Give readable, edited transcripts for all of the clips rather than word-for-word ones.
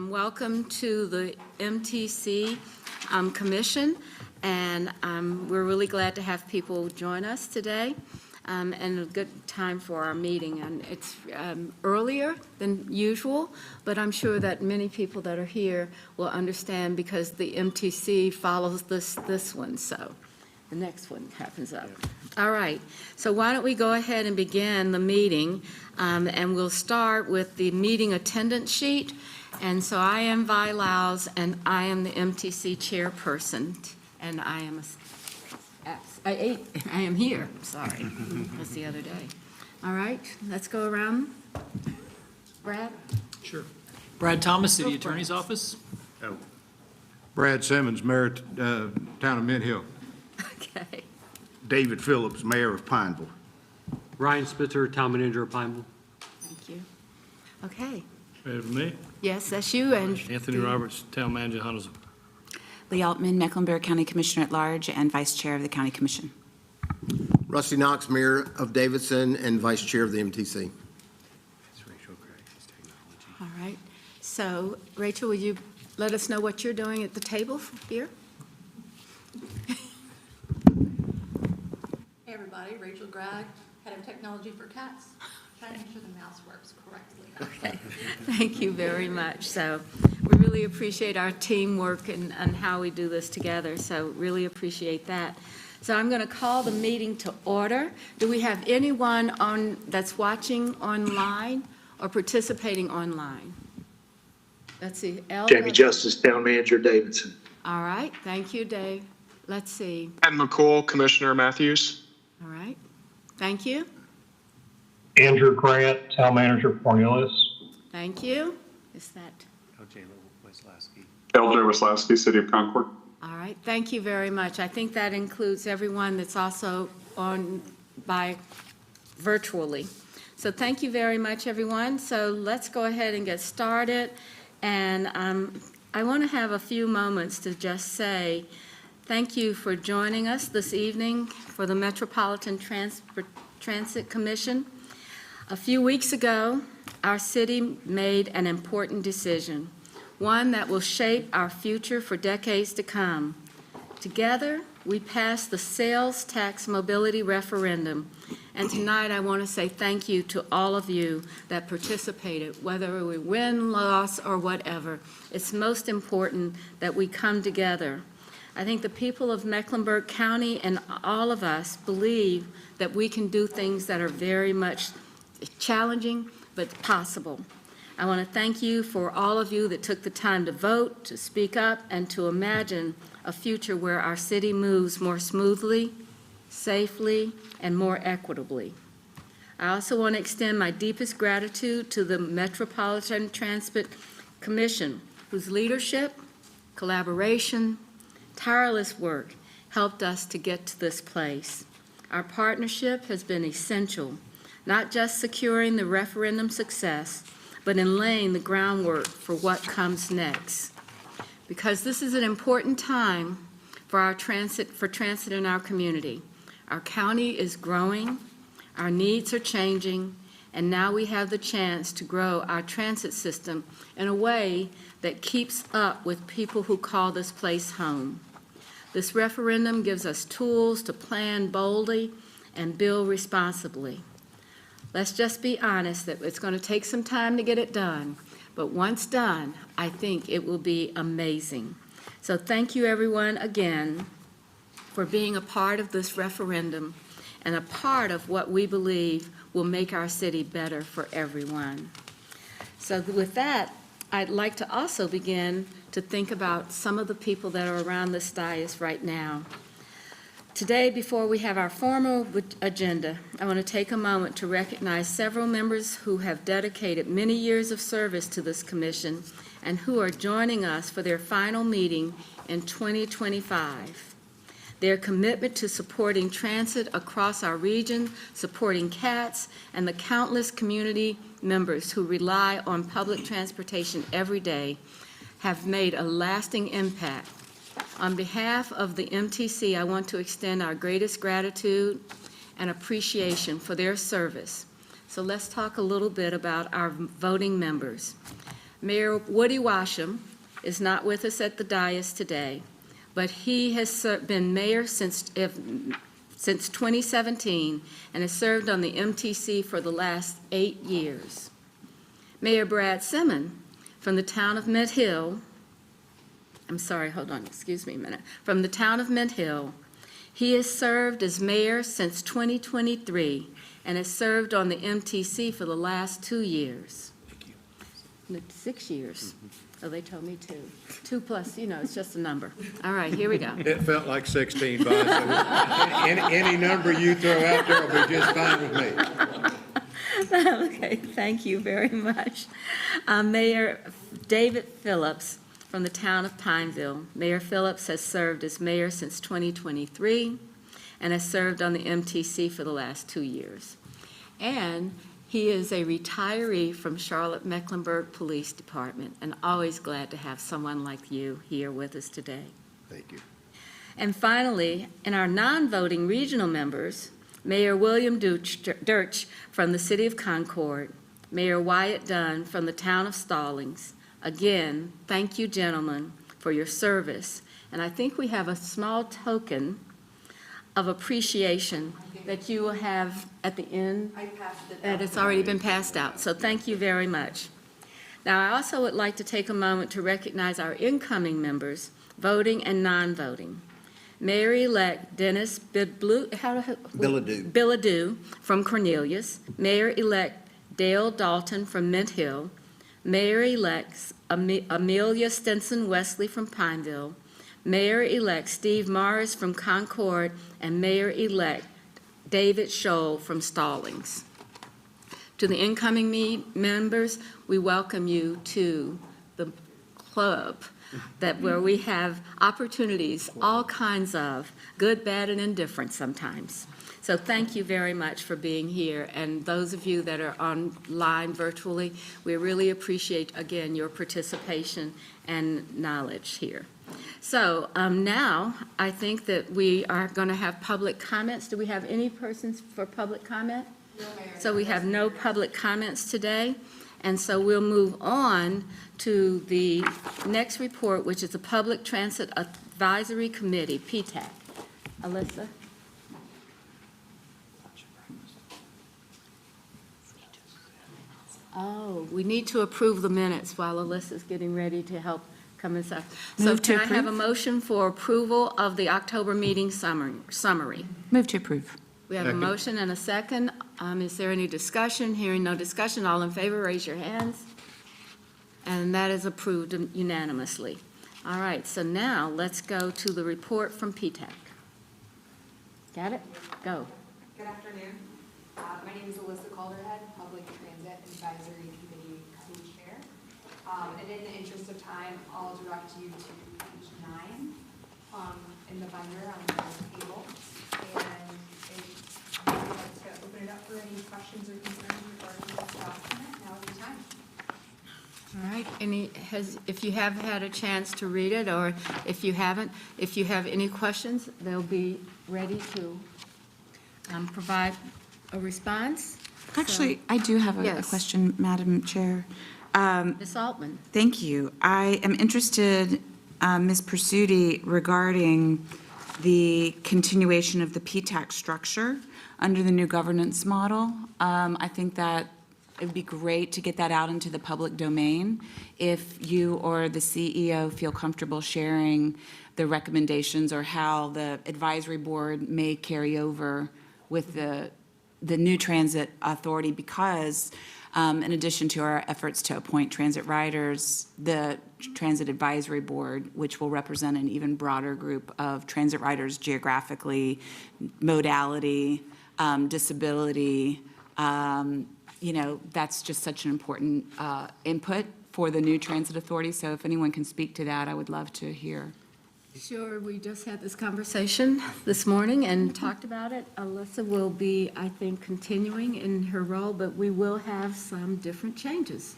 Welcome to the MTC Commission, and we're really glad to have people join us today, and a good time for our meeting. And it's earlier than usual, but I'm sure that many people that are here will understand because the MTC follows this one, so the next one happens up. All right, so why don't we go ahead and begin the meeting, and we'll start with the meeting attendance sheet. And so I am Vi Lyles, and I am the MTC chairperson, and I am here, sorry, that's the other day. All right, let's go around. Brad? Sure. Brad Thomas, City Attorney's Office. Oh. Brad Simmons, Mayor, Town of Mint Hill. Okay. David Phillips, Mayor of Pineville. Ryan Spitzer, Town Manager of Pineville. Thank you. Okay. Ready for me? Yes, that's you. And Anthony Roberts, Town Manager, Huntersville. Lee Altman, Mecklenburg County Commissioner at Large and Vice Chair of the County Commission. Rusty Knox, Mayor of Davidson and Vice Chair of the MTC. all right. So, Rachel, will you let us know what you're doing at the table here? Hey everybody, Rachel Gregg, Head of Technology for Cats. Trying to make sure the mouse works correctly. Okay, thank you very much. So we really appreciate our teamwork and how we do this together, so really appreciate that. So I'm going to call the meeting to order. Do we have anyone that's watching online or participating online? Let's see. Elda? Jamie Justice, Town Manager, Davidson. All right, thank you, Dave. Let's see. Ed McCool, Commissioner Matthews. All right, thank you. Andrew Grant, Town Manager, Cornelius. Thank you. Is that? Elder Waslowski, City of Concord. All right, thank you very much. I think that includes everyone that's also on by virtually. So thank you very much, everyone. So let's go ahead and get started. And I want to have a few moments to just say thank you for joining us this evening for the Metropolitan Transit Commission. A few weeks ago, our city made an important decision, one that will shape our future for decades to come. Together, we passed the sales tax mobility referendum, and tonight I want to say thank you to all of you that participated, whether we win, loss, or whatever. It's most important that we come together. I think the people of Mecklenburg County and all of us believe that we can do things that are very much challenging, but possible. I want to thank you for all of you that took the time to vote, to speak up, and to imagine a future where our city moves more smoothly, safely, and more equitably. I also want to extend my deepest gratitude to the Metropolitan Transit Commission, whose leadership, collaboration, tireless work helped us to get to this place. Our partnership has been essential, not just securing the referendum success, but in laying the groundwork for what comes next. Because this is an important time for transit in our community. Our county is growing, our needs are changing, and now we have the chance to grow our transit system in a way that keeps up with people who call this place home. This referendum gives us tools to plan boldly and build responsibly. Let's just be honest that it's going to take some time to get it done, but once done, I think it will be amazing. So thank you everyone again for being a part of this referendum and a part of what we believe will make our city better for everyone. So with that, I'd like to also begin to think about some of the people that are around this dais right now. Today, before we have our formal agenda, I want to take a moment to recognize several members who have dedicated many years of service to this commission and who are joining us for their final meeting in 2025. their commitment to supporting transit across our region, supporting CATS, and the countless community members who rely on public transportation every day have made a lasting impact. On behalf of the MTC, I want to extend our greatest gratitude and appreciation for their service. So let's talk a little bit about our voting members. Mayor Woody Washam is not with us at the dais today, but he has been mayor since 2017 and has served on the MTC for the last 8 years. Mayor Brad Simmons from the town of Mint Hill, from the town of Mint Hill, he has served as mayor since 2023 and has served on the MTC for the last 2 years. 6 years. Oh, they told me 2. 2 plus, it's just a number. All right, here we go. It felt like 16, Bob. So any number you throw out there will be just fine with me. Okay, thank you very much. Mayor David Phillips from the town of Pineville. Mayor Phillips has served as mayor since 2023 and has served on the MTC for the last 2 years. And he is a retiree from Charlotte-Mecklenburg Police Department, and always glad to have someone like you here with us today. Thank you. And finally, in our non-voting regional members, Mayor William Dirch from the City of Concord, Mayor Wyatt Dunn from the town of Stallings. Again, thank you, gentlemen, for your service. And I think we have a small token of appreciation that you will have at the end. I passed it. And it's already been passed out, so thank you very much. Now, I also would like to take a moment to recognize our incoming members, voting and non-voting. Mayor-elect Dennis Billadou from Cornelius, Mayor-elect Dale Dalton from Mint Hill, Mayor-elect Amelia Stinson Wesley from Pineville, Mayor-elect Steve Morris from Concord, and Mayor-elect David Scholl from Stallings. To the incoming members, we welcome you to the club where we have opportunities, all kinds of, good, bad, and indifferent sometimes. So thank you very much for being here, and those of you that are online virtually, we really appreciate, again, your participation and knowledge here. So now I think that we are going to have public comments. Do we have any persons for public comment? No, Mayor. So we have no public comments today, and so we'll move on to the next report, which is the Public Transit Advisory Committee, PTAC. Alyssa? Oh, we need to approve the minutes while Alyssa's getting ready to help come inside. So Move to can I have a approve. motion for approval of the October meeting summary? Move to approve. We have a Second. motion and a second. Is there any discussion? Hearing no discussion, all in favor, raise your hands. And that is approved unanimously. All right, so now let's go to the report from PTAC. Got it? Go. Good afternoon. My name is Alyssa Calderhead, Public Transit Advisory Committee Co-Chair. And in the interest of time, I'll direct you to page 9 in the binder on the table. And if you'd like to open it up for any questions or concerns regarding this document, now is the time. All right, if you have had a chance to read it, or if you haven't, if you have any questions, they'll be ready to provide a response. Actually, I do have a Yes. question, Madam Chair. Ms. Altman. Thank you. I am interested, Ms. Pursuti, regarding the continuation of the PTAC structure under the new governance model. I think that it would be great to get that out into the public domain. If you or the CEO feel comfortable sharing the recommendations or how the advisory board may carry over with the new transit authority, because in addition to our efforts to appoint transit riders, the Transit Advisory Board, which will represent an even broader group of transit riders geographically, modality, disability, that's just such an important input for the new transit authority. So if anyone can speak to that, I would love to hear. Sure, we just had this conversation this morning and talked about it. Alyssa will be, I think, continuing in her role, but we will have some different changes.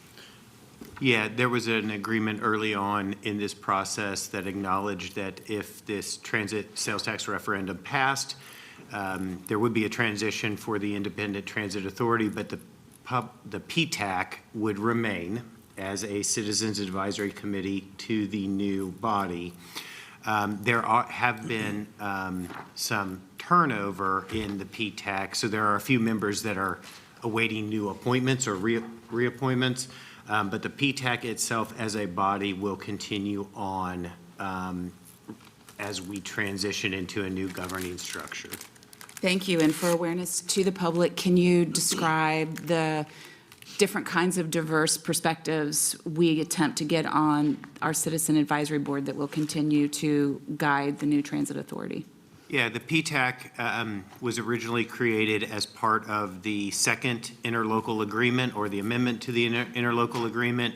Yeah, there was an agreement early on in this process that acknowledged that if this transit sales tax referendum passed, there would be a transition for the Independent Transit Authority, but the PTAC would remain as a Citizens Advisory Committee to the new body. There have been some turnover in the PTAC, so there are a few members that are awaiting new appointments or reappointments, but the PTAC itself as a body will continue on as we transition into a new governing structure. Thank you. And for awareness to the public, can you describe the different kinds of diverse perspectives we attempt to get on our Citizen Advisory Board that will continue to guide the new transit authority? Yeah, the PTAC was originally created as part of the second interlocal agreement or the amendment to the interlocal agreement.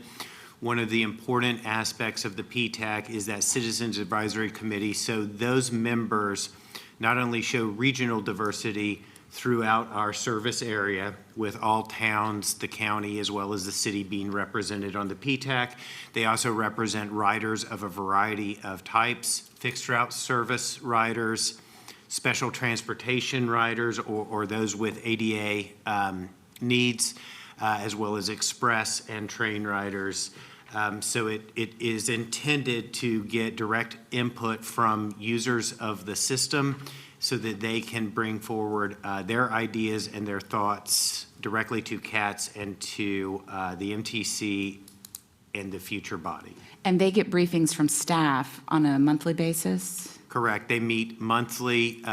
One of the important aspects of the PTAC is that Citizens Advisory Committee, so those members not only show regional diversity throughout our service area with all towns, the county, as well as the city being represented on the PTAC. They also represent riders of a variety of types, fixed route service riders, special transportation riders, or those with ADA needs, as well as express and train riders. So it is intended to get direct input from users of the system so that they can bring forward their ideas and their thoughts directly to CATS and to the MTC and the future body. And they get briefings from staff on a monthly basis? Correct. They meet monthly,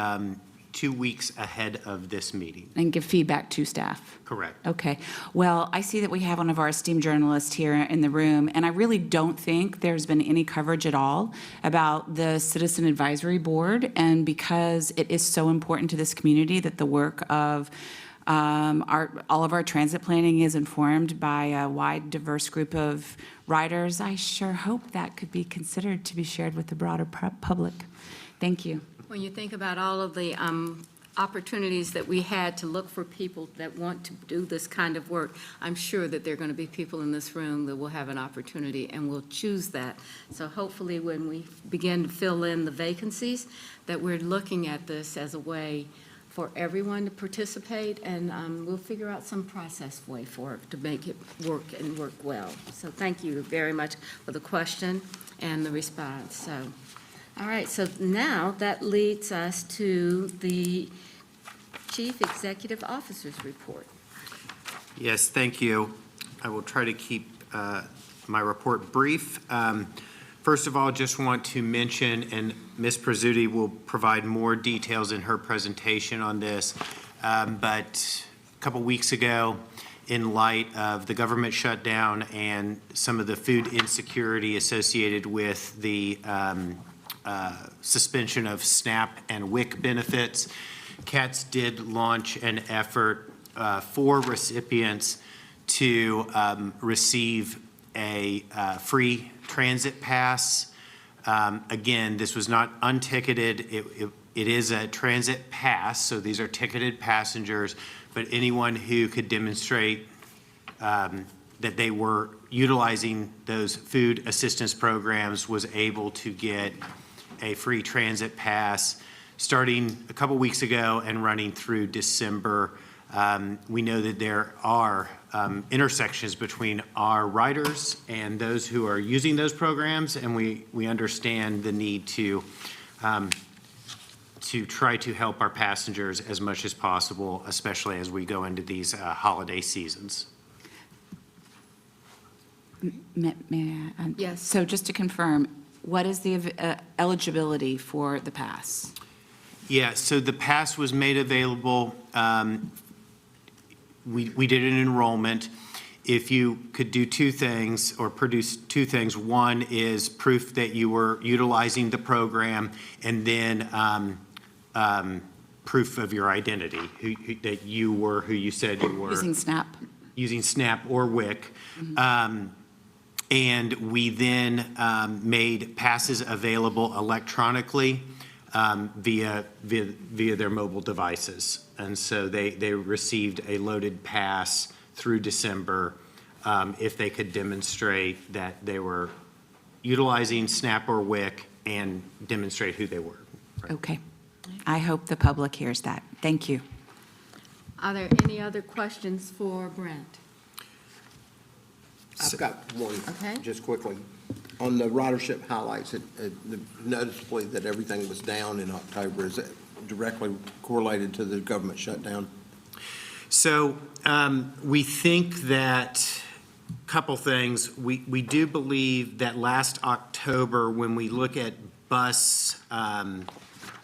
2 weeks ahead of this meeting. And give feedback to staff? Correct. Okay. Well, I see that we have one of our esteemed journalists here in the room, and I really don't think there's been any coverage at all about the Citizen Advisory Board, and because it is so important to this community that the work of all of our transit planning is informed by a wide, diverse group of riders, I sure hope that could be considered to be shared with the broader public. Thank you. When you think about all of the opportunities that we had to look for people that want to do this kind of work, I'm sure that there are going to be people in this room that will have an opportunity and will choose that. So hopefully when we begin to fill in the vacancies, that we're looking at this as a way for everyone to participate, and we'll figure out some process way for it to make it work and work well. So thank you very much for the question and the response. So. All right, so now that leads us to the Chief Executive Officer's report. Yes, thank you. I will try to keep my report brief. First of all, just want to mention, and Ms. Prezzuti will provide more details in her presentation on this, but a couple weeks ago, in light of the government shutdown and some of the food insecurity associated with the suspension of SNAP and WIC benefits, CATS did launch an effort for recipients to receive a free transit pass. Again, this was not unticketed. It is a transit pass, so these are ticketed passengers, but anyone who could demonstrate that they were utilizing those food assistance programs was able to get a free transit pass starting a couple weeks ago and running through December. We know that there are intersections between our riders and those who are using those programs, and we understand the need to try to help our passengers as much as possible, especially as we go into these holiday seasons. May I? Yes. So just to confirm, what is the eligibility for the pass? Yeah, so the pass was made available. We did an enrollment. If you could do two things or produce two things, one is proof that you were utilizing the program, and then proof of your identity, that you were who you said you were. Using SNAP? Using SNAP or WIC. And we then made passes available electronically via their mobile devices. And so they received a loaded pass through December if they could demonstrate that they were utilizing SNAP or WIC and demonstrate who they were. Okay. I hope the public hears that. Thank you. Are there any other questions for Brent? I've got one, Okay. just quickly. On the ridership highlights, noticeably that everything was down in October. Is it directly correlated to the government shutdown? So we think that, couple things, we do believe that last October, when we look at bus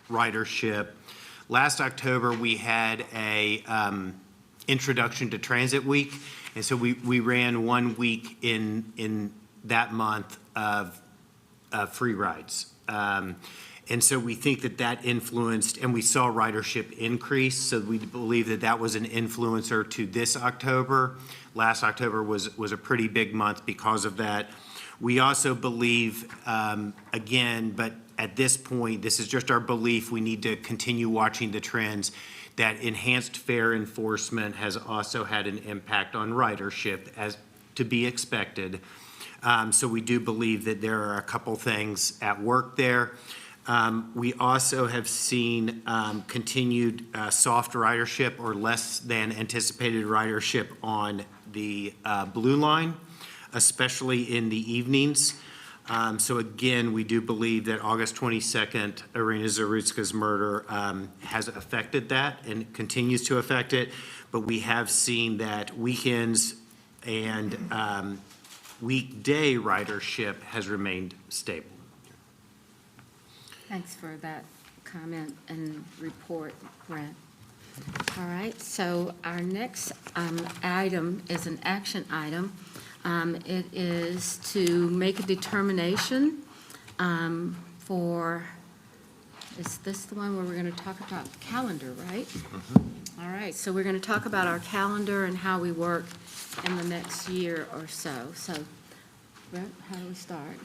ridership, last October, we had a introduction to Transit Week. And so we ran 1 week in that month of free rides. And so we think that that influenced, and we saw ridership increase. So we believe that that was an influencer to this October. Last October was a pretty big month because of that. We also believe, again, but at this point, this is just our belief, we need to continue watching the trends, that enhanced fare enforcement has also had an impact on ridership, as to be expected. So we do believe that there are a couple things at work there. We also have seen continued soft ridership or less than anticipated ridership on the Blue Line, especially in the evenings. So again, we do believe that August 22nd, Irina Zarutska's murder has affected that and continues to affect it. But we have seen that weekends and weekday ridership has remained stable. Thanks for that comment and report, Brent. All right, so our next item is an action item. It is to make a determination for, is this the one where we're going to talk about calendar, right? All right, so we're going to talk about our calendar and how we work in the next year or so. So, Brent, how do we start?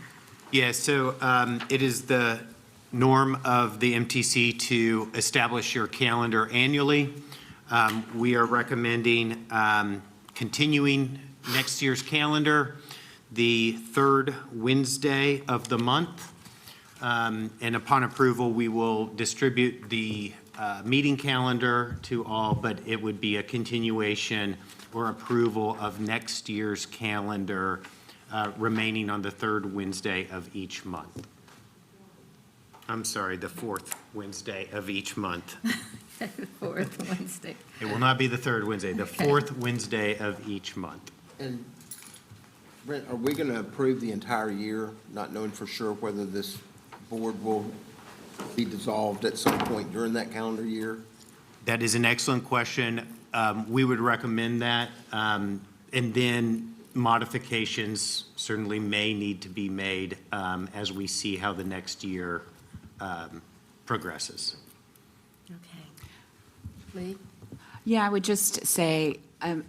Yeah, so it is the norm of the MTC to establish your calendar annually. We are recommending continuing next year's calendar, the third Wednesday of the month. And upon approval, we will distribute the meeting calendar to all, but it would be a continuation or approval of next year's calendar remaining on the third Wednesday of each month. I'm sorry, the fourth Wednesday of each month. The fourth Wednesday. It will not be the third Wednesday, the fourth Wednesday of each month. And Brent, are we going to approve the entire year, not knowing for sure whether this board will be dissolved at some point during that calendar year? That is an excellent question. We would recommend that. And then modifications certainly may need to be made as we see how the next year progresses. Okay. Lee? Yeah, I would just say, I'm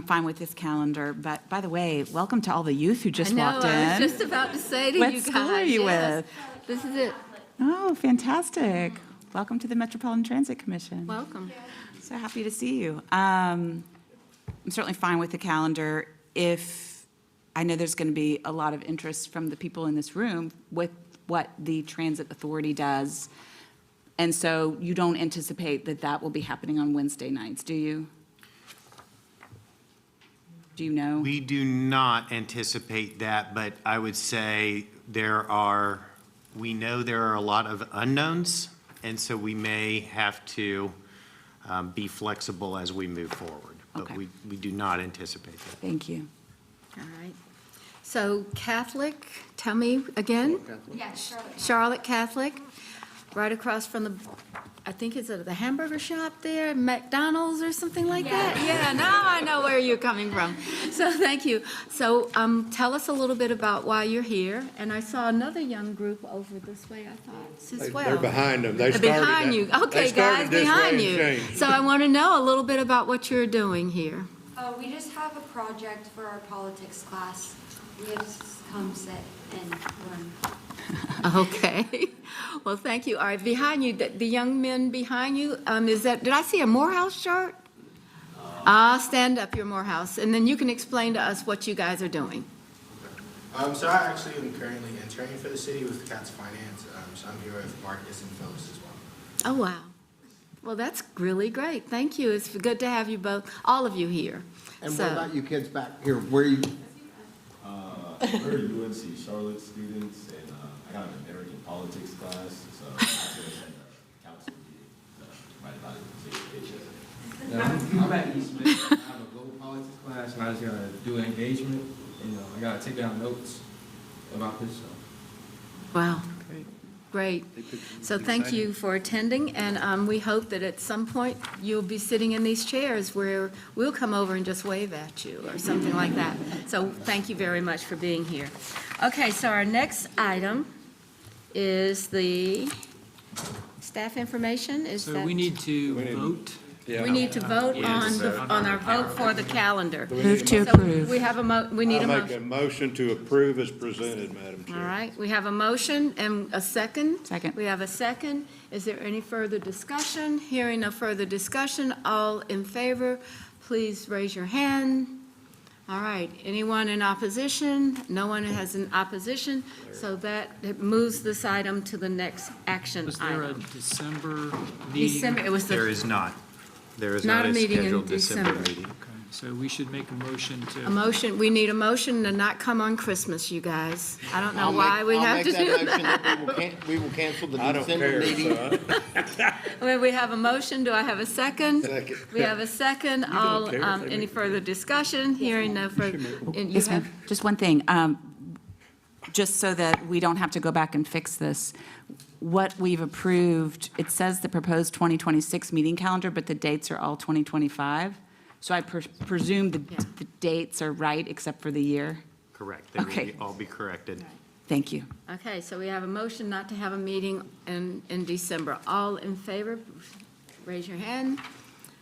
fine with this calendar, but by the way, welcome to all the youth who just walked in. I was just about to say to What you guys. school are you yes, with? This is it. Oh, fantastic. Welcome to the Metropolitan Transit Commission. Welcome. So happy to see you. I'm certainly fine with the calendar if I know there's going to be a lot of interest from the people in this room with what the Transit Authority does. And so you don't anticipate that that will be happening on Wednesday nights, do you? Do you know? We do not anticipate that, but I would say we know there are a lot of unknowns, and so we may have to be flexible as we move forward. But Okay. we do not anticipate that. Thank you. All right. So Catholic, tell me again. Yeah, Charlotte. Charlotte Catholic, right across from the, I think it's the hamburger shop there, McDonald's or something like that? Yeah, now I know where you're coming from. So thank you. So tell us a little bit about why you're here. And I saw another young group over this way, I thought, as well. They're behind them. They started. Behind you. Okay, guys, behind you. So I want to know a little bit about what you're doing here. We just have a project for our politics class. We have to come sit and learn. Okay. Well, thank you. All right, behind you, the young men behind you, is that, did I see a Morehouse shirt? Stand up, your Morehouse, and then you can explain to us what you guys are doing. So I actually am currently interning for the city with CATS Finance, so I'm here with Marcus and Phyllis as well. Oh, wow. Well, that's really great. Thank you. It's good to have you both, all of you here. And So- what about you kids back here? Where you, We're UNC Charlotte students, and I got an American politics class, so I was going to send a council meeting right about it. Yeah, I'm at Eastman. I have a global politics class, and I just gotta do an engagement. I gotta take down notes about this. So. Wow. Great. So thank you for attending, and we hope that at some point you'll be sitting in these chairs where we'll come over and just wave at you or something like that. So thank you very much for being here. Okay, so our next item is the staff information. Is So that? we need to vote. We need to vote Yes. on our vote for the calendar. Move to So approve. we have we need a I make motion. a motion to approve as presented, Madam Chair. All right, we have a motion and a second. Second. We have a second. Is there any further discussion? Hearing no further discussion, all in favor, please raise your hand. All right, anyone in opposition? No one has an opposition, so that it moves this item to the next action Was there a item. December meeting? December, it was There the, is not. There is Not not a a meeting in scheduled December December. meeting. Okay, so we should make a motion a to, motion, we need a motion to not come on Christmas, you guys. I don't know I'll why we have to do I'll make that. that motion that we will cancel the I don't December care, meeting. so Well, we have a motion, do I have a second? Second. We have a second, all, care if they any make further discussion, hearing no further. and you Yes, have- ma'am. Just one thing, just so that we don't have to go back and fix this. What we've approved, it says the proposed 2026 meeting calendar, but the dates are all 2025. So I presume the dates are right except for the year? Correct. They will Okay. all be corrected. Thank you. Okay, so we have a motion not to have a meeting in December. All in favor, raise your hand.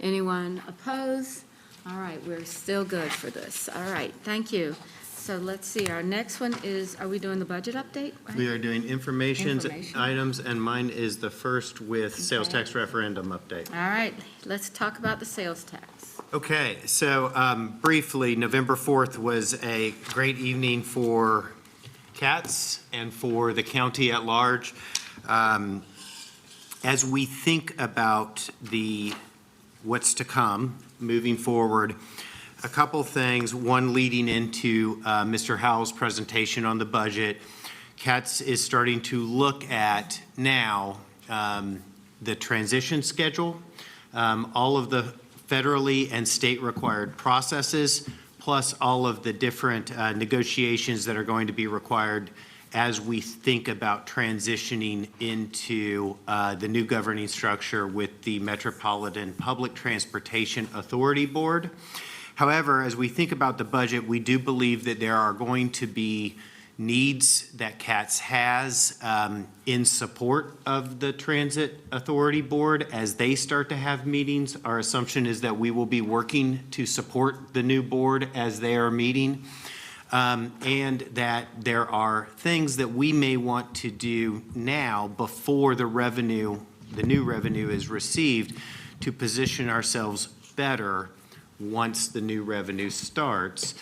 Anyone opposed? All right, we're still good for this. All right, thank you. So let's see, our next one is, are we doing the budget update? right? We are doing information Information. items, and mine is the first with sales Okay. tax referendum update. All right, let's talk about the sales tax. Okay, so briefly, November 4th was a great evening for CATS and for the county at large. As we think about what's to come moving forward, a couple things, one leading into Mr. Howell's presentation on the budget. CATS is starting to look at now the transition schedule, all of the federally and state required processes, plus all of the different negotiations that are going to be required as we think about transitioning into the new governing structure with the Metropolitan Public Transportation Authority Board. However, as we think about the budget, we do believe that there are going to be needs that CATS has in support of the Transit Authority Board as they start to have meetings. Our assumption is that we will be working to support the new board as they are meeting, and that there are things that we may want to do now before the new revenue is received to position ourselves better once the new revenue starts.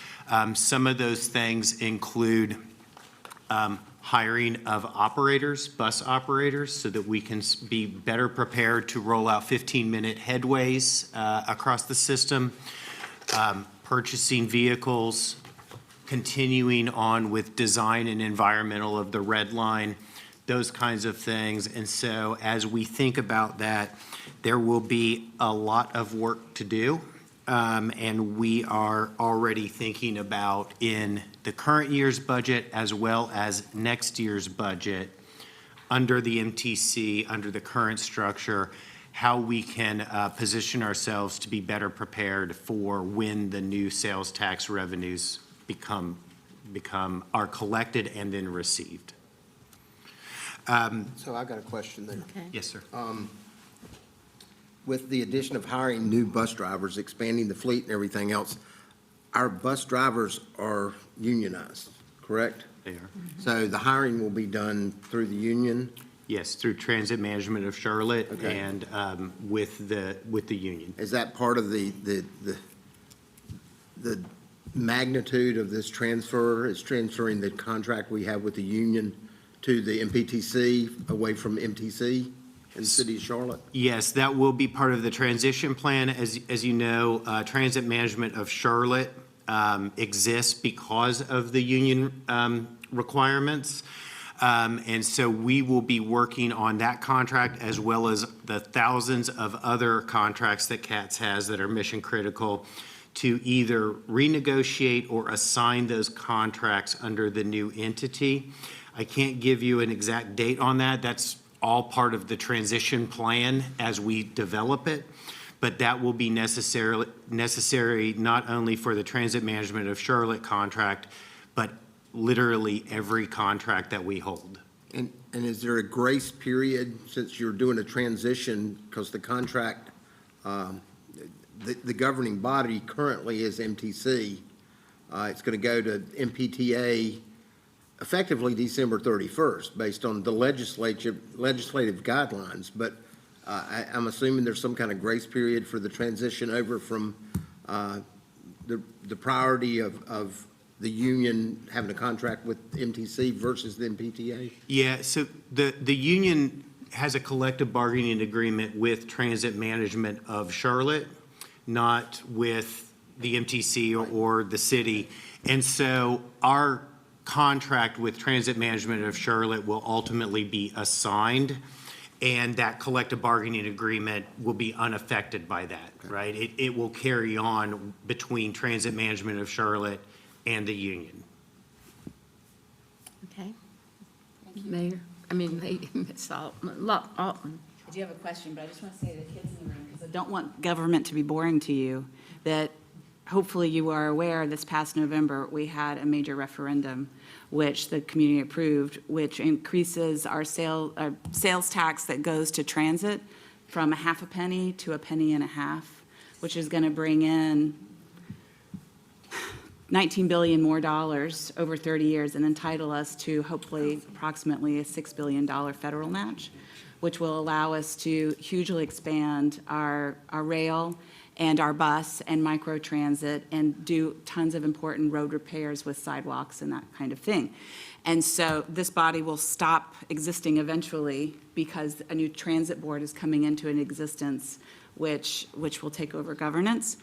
Some of those things include hiring of operators, bus operators, so that we can be better prepared to roll out 15-minute headways across the system, purchasing vehicles, continuing on with design and environmental of the red line, those kinds of things. And so as we think about that, there will be a lot of work to do. And we are already thinking about in the current year's budget as well as next year's budget, under the MTC, under the current structure, how we can position ourselves to be better prepared for when the new sales tax revenues are collected and then received. So I got a question there. Okay. Yes, sir. With the addition of hiring new bus drivers, expanding the fleet and everything else, our bus drivers are unionized. correct? They are. So the hiring will be done through the union? Yes, through Transit Management of Charlotte Okay. and with the union. Is that part of the magnitude of this transfer? Is transferring the contract we have with the union to the MPTC away from MTC in the city of Charlotte? Yes, that will be part of the transition plan. As you know, Transit Management of Charlotte exists because of the union requirements. And so we will be working on that contract as well as the thousands of other contracts that CATS has that are mission critical to either renegotiate or assign those contracts under the new entity. I can't give you an exact date on that. That's all part of the transition plan as we develop it. But that will be necessary not only for the Transit Management of Charlotte contract, but literally every contract that we hold. And is there a grace period since you're doing a transition, because the contract, the governing body currently is MTC. It's going to go to MPTA effectively December 31st, based on the legislative guidelines. But I'm assuming there's some kind of grace period for the transition over from the priority of the union having a contract with MTC versus the MPTA? Yeah, so the union has a collective bargaining agreement with Transit Management of Charlotte, not with the MTC or the city. And so our contract with Transit Management of Charlotte will ultimately be assigned, and that collective bargaining agreement will be unaffected by that, right? It will carry on between Transit Management of Charlotte and the union. Okay. Mayor, Ms. Altman. I do have a question, but I just want to say to the kids in the room, because I don't want government to be boring to you, that hopefully you are aware this past November, we had a major referendum, which the community approved, which increases our sales tax that goes to transit from a half a penny to a penny and a half, which is going to bring in $19 billion more over 30 years and entitle us to hopefully approximately a $6 billion federal match, which will allow us to hugely expand our rail and our bus and microtransit and do tons of important road repairs with sidewalks and that kind of thing. And so this body will stop existing eventually because a new transit board is coming into an existence which will take over governance.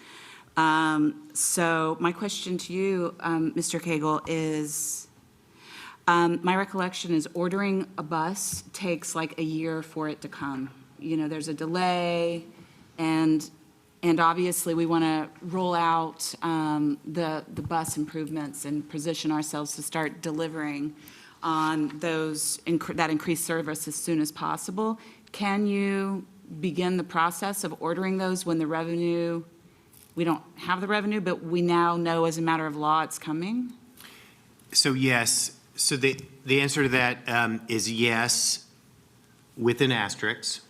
So my question to you, Mr. Cagle, is my recollection is ordering a bus takes like a year for it to come. You know, there's a delay, and obviously we want to roll out the bus improvements and position ourselves to start delivering on that increased service as soon as possible. Can you begin the process of ordering those when the revenue? We don't have the revenue, but we now know as a matter of law it's coming? So yes. So the answer to that is yes, with an asterisk.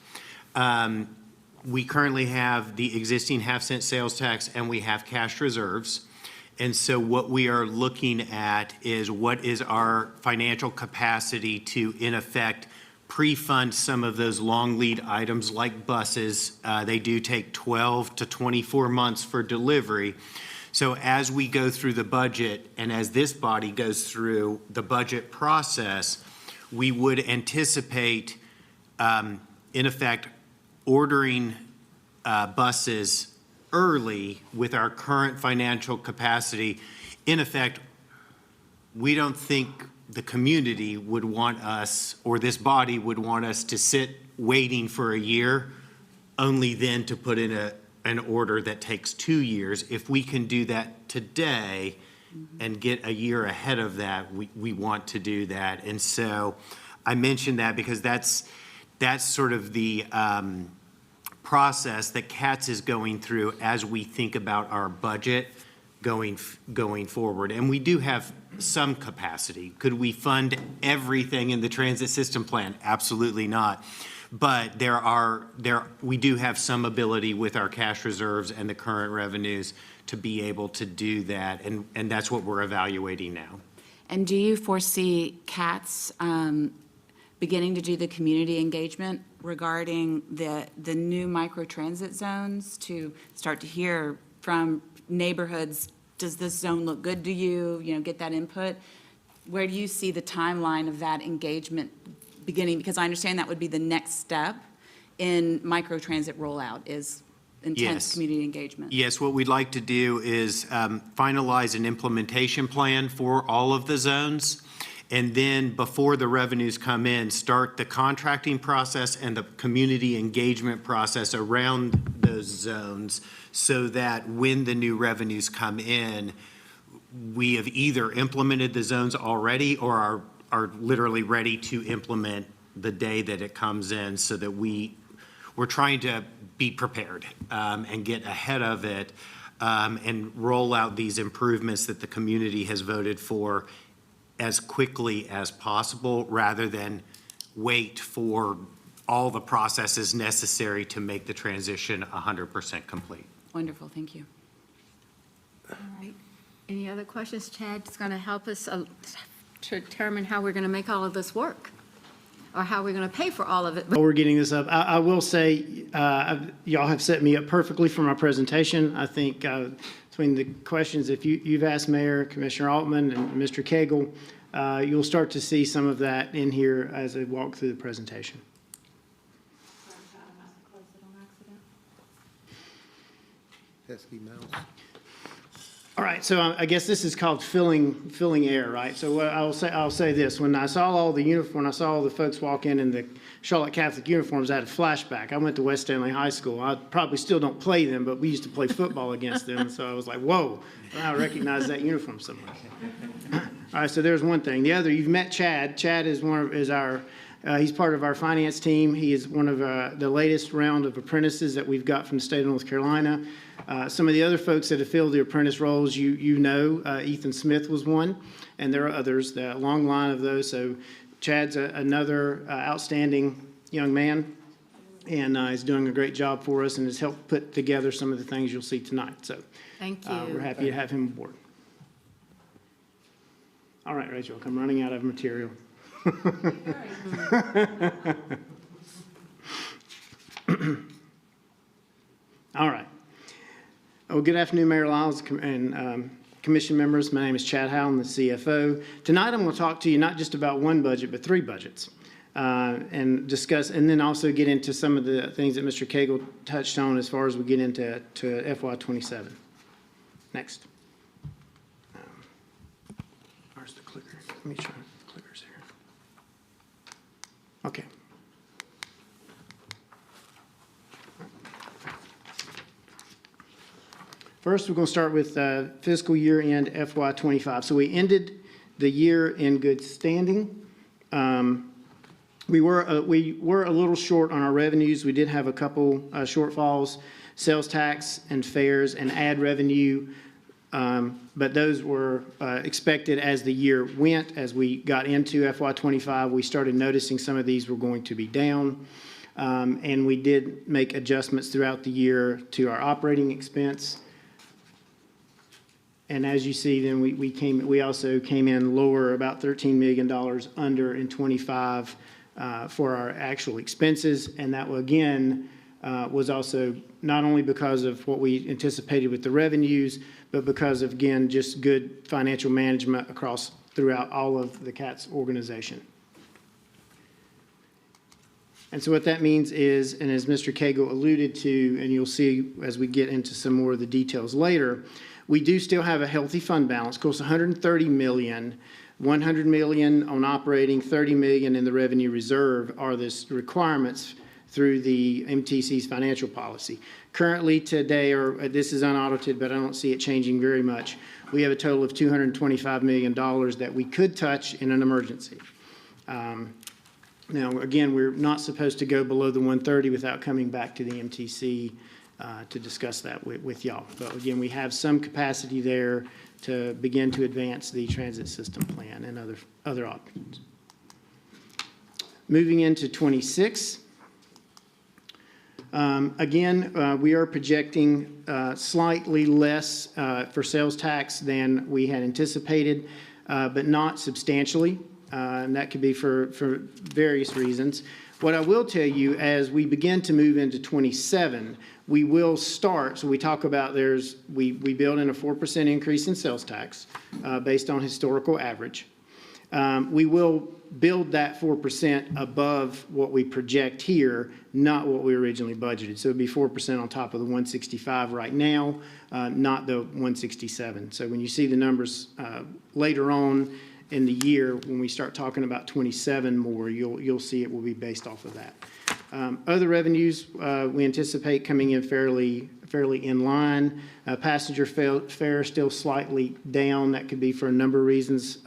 We currently have the existing half-cent sales tax and we have cash reserves. And so what we are looking at is what is our financial capacity to, in effect, pre-fund some of those long lead items like buses. They do take 12 to 24 months for delivery. So as we go through the budget and as this body goes through the budget process, we would anticipate, in effect, ordering buses early with our current financial capacity. In effect, we don't think the community would want us, or this body would want us to sit waiting for a year, only then to put in an order that takes 2 years. If we can do that today and get a year ahead of that, we want to do that. And so I mentioned that because that's sort of the process that CATS is going through as we think about our budget going forward. And we do have some capacity. Could we fund everything in the transit system plan? Absolutely not. But we do have some ability with our cash reserves and the current revenues to be able to do that. And that's what we're evaluating now. And do you foresee CATS beginning to do the community engagement regarding the new microtransit zones to start to hear from neighborhoods, does this zone look good to you, get that input? Where do you see the timeline of that engagement beginning? Because I understand that would be the next step in microtransit rollout is intense Yes. community engagement. Yes, what we'd like to do is finalize an implementation plan for all of the zones. And then before the revenues come in, start the contracting process and the community engagement process around those zones so that when the new revenues come in, we have either implemented the zones already or are literally ready to implement the day that it comes in so that we're trying to be prepared and get ahead of it and roll out these improvements that the community has voted for as quickly as possible rather than wait for all the processes necessary to make the transition 100% complete. Wonderful, thank you. All right. Any other questions? Chad's going to help us to determine how we're going to make all of this work, or how we're going to pay for all of it. We're getting this up. I will say, y'all have set me up perfectly for my presentation. I think between the questions, if you've asked Mayor, Commissioner Altman, and Mr. Cagle, you'll start to see some of that in here as I walk through the presentation. Pesky mouse. All right, so I guess this is called filling air, right? So what I'll say this: when I saw all the folks walk in the Charlotte Catholic uniforms, I had a flashback. I went to West Stanley High School. I probably still don't play them, but we used to play football against them. So I was like, whoa, I recognize that uniform somewhere. All right, so there's one thing. The other, you've met Chad. Chad is he's part of our finance team. He is one of the latest round of apprentices that we've got from the state of North Carolina. Some of the other folks that have filled the apprentice roles, you know, Ethan Smith was one, and there are others, a long line of those. So Chad's another outstanding young man, and is doing a great job for us and has helped put together some of the things you'll see tonight. So thank you. We're happy to have him aboard. All right, Rachel, I'm running out of material. All right. Well, good afternoon, Mayor Lyles and commission members. My name is Chad Howell, I'm the CFO. Tonight, I'm going to talk to you not just about one budget, but three budgets, and discuss, and then also get into some of the things that Mr. Cagle touched on as far as we get into FY27. Next. Where's the clicker? Let me try the clickers here. Okay. First, we're going to start with fiscal year end FY25. So we ended the year in good standing. We were a little short on our revenues. We did have a couple shortfalls, sales tax and fares and ad revenue, but those were expected as the year went. As we got into FY25, we started noticing some of these were going to be down, and we did make adjustments throughout the year to our operating expense. And as you see, then we also came in lower, about $13 million under in 25 for our actual expenses, and that again was also not only because of what we anticipated with the revenues, but because of, again, just good financial management throughout all of the CATS organization. And so what that means is, and as Mr. Cagle alluded to, and you'll see as we get into some more of the details later, we do still have a healthy fund balance. Of course, $130 million, $100 million on operating, $30 million in the revenue reserve are the requirements through the MTC's financial policy. Currently today, or this is unaudited, but I don't see it changing very much, we have a total of $225 million that we could touch in an emergency. Now, again, we're not supposed to go below the 130 without coming back to the MTC to discuss that with y'all. But again, we have some capacity there to begin to advance the transit system plan and other options. Moving into 26. Again, we are projecting slightly less for sales tax than we had anticipated. but not substantially. And that could be for various reasons. What I will tell you, as we begin to move into 27, we will start, so we talk about we build in a 4% increase in sales tax based on historical average. We will build that 4% above what we project here, not what we originally budgeted. So it'd be 4% on top of the 165 right now, not the 167. So when you see the numbers later on in the year, when we start talking about 27 more, you'll see it will be based off of that. Other revenues, we anticipate coming in fairly in line. Passenger fare still slightly down. That could be for a number of reasons.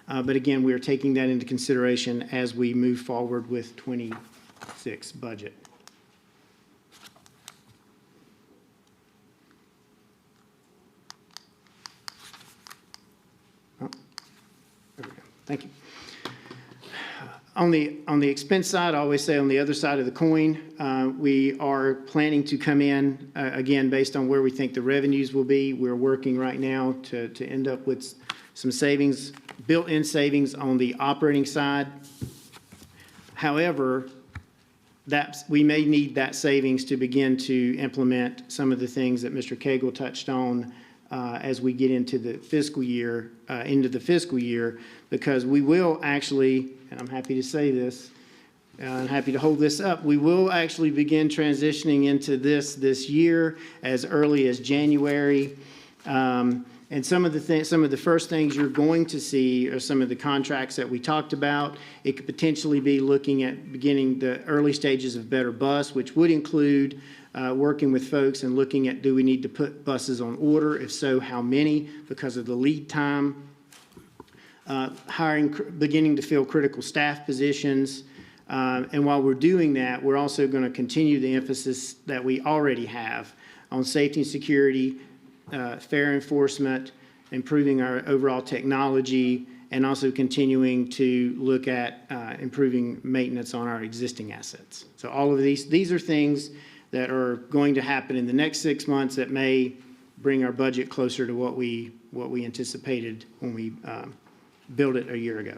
But again, we are taking that into consideration as we move forward with 26 budget. Oh, there we go. Thank you. On the expense side, I always say on the other side of the coin, we are planning to come in, again, based on where we think the revenues will be. We're working right now to end up with some savings, built-in savings on the operating side. However, we may need that savings to begin to implement some of the things that Mr. Cagle touched on as we get into the fiscal year, because we will actually, and I'm happy to say this, and happy to hold this up, we will actually begin transitioning into this year as early as January. And some of the first things you're going to see are some of the contracts that we talked about. It could potentially be looking at beginning the early stages of Better Bus, which would include working with folks and looking at, do we need to put buses on order? If so, how many? Because of the lead time. Beginning to fill critical staff positions. And while we're doing that, we're also going to continue the emphasis that we already have on safety and security, fare enforcement, improving our overall technology, and also continuing to look at improving maintenance on our existing assets. So all of these are things that are going to happen in the next 6 months that may bring our budget closer to what we anticipated when we built it a year ago.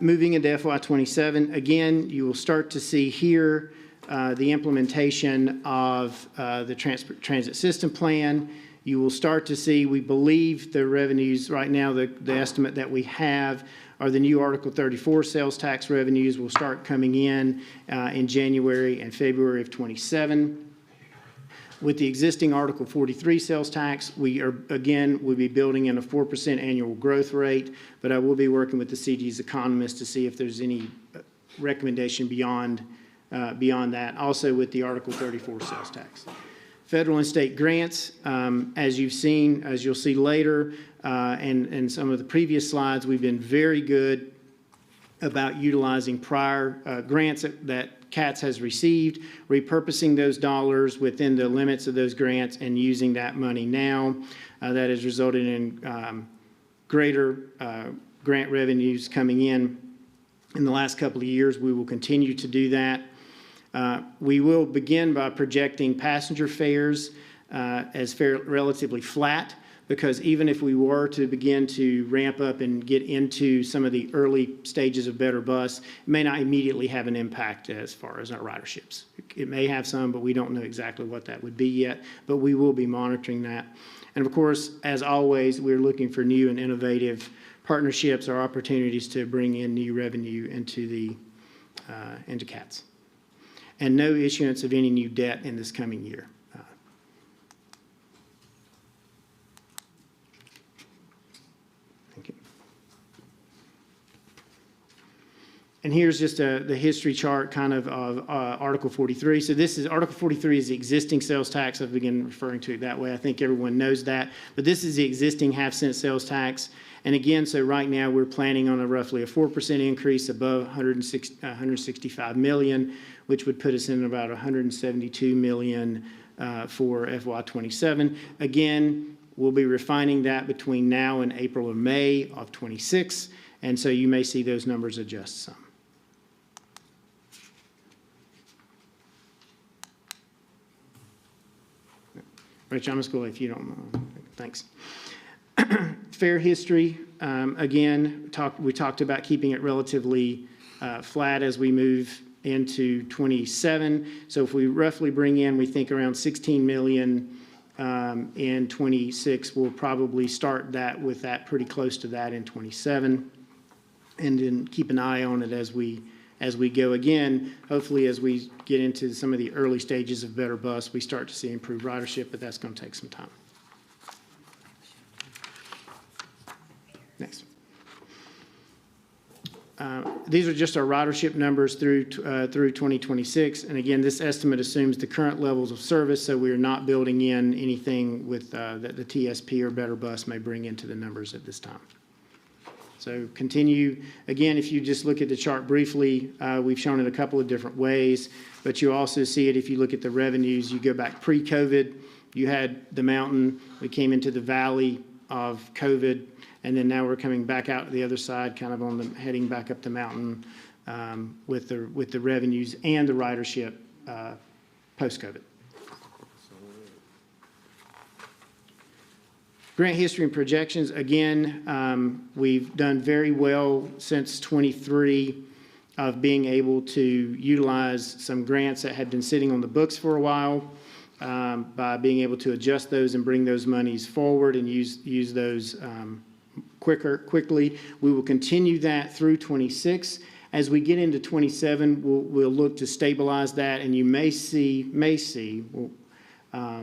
Moving into FY27, again, you will start to see here the implementation of the transit system plan. You will start to see, we believe the revenues right now, the estimate that we have are the new Article 34 sales tax revenues will start coming in January and February of 27. With the existing Article 43 sales tax, we'll be building in a 4% annual growth rate, but I will be working with the CD's economists to see if there's any recommendation beyond that. Also with the Article 34 sales tax. Federal and state grants, as you'll see later, and some of the previous slides, we've been very good about utilizing prior grants that CATS has received, repurposing those dollars within the limits of those grants and using that money now. That has resulted in greater grant revenues coming in the last couple of years. We will continue to do that. We will begin by projecting passenger fares as relatively flat, because even if we were to begin to ramp up and get into some of the early stages of Better Bus, it may not immediately have an impact as far as our riderships. It may have some, but we don't know exactly what that would be yet, but we will be monitoring that. And of course, as always, we're looking for new and innovative partnerships or opportunities to bring in new revenue into CATS. And no issuance of any new debt in this coming year. Thank you. And here's just the history chart kind of Article 43. So this is Article 43 is the existing sales tax. I've begun referring to it that way. I think everyone knows that. But this is the existing half-cent sales tax. And again, so right now we're planning on roughly a 4% increase above 165 million, which would put us in about 172 million for FY27. Again, we'll be refining that between now and April or May of 26, and so you may see those numbers adjust some. Rich, I'm just going to, if you don't mind. Thanks. Fair history, again, we talked about keeping it relatively flat as we move into 27. So if we roughly bring in, we think around 16 million in 26, we'll probably start that with that pretty close to that in 27. And then keep an eye on it as we go. Again, hopefully as we get into some of the early stages of Better Bus, we start to see improved ridership, but that's going to take some time. Next. These are just our ridership numbers through 2026. And again, this estimate assumes the current levels of service, so we are not building in anything with that the TSP or Better Bus may bring into the numbers at this time. So continue, again, if you just look at the chart briefly, we've shown it a couple of different ways, but you also see it if you look at the revenues. You go back pre-COVID, you had the mountain, we came into the valley of COVID, and then now we're coming back out the other side, kind of on the heading back up the mountain with the revenues and the ridership post-COVID. Grant history and projections, again, we've done very well since 23 of being able to utilize some grants that had been sitting on the books for a while by being able to adjust those and bring those monies forward and use those quickly. We will continue that through 26. As we get into 27, we'll look to stabilize that, and you may see,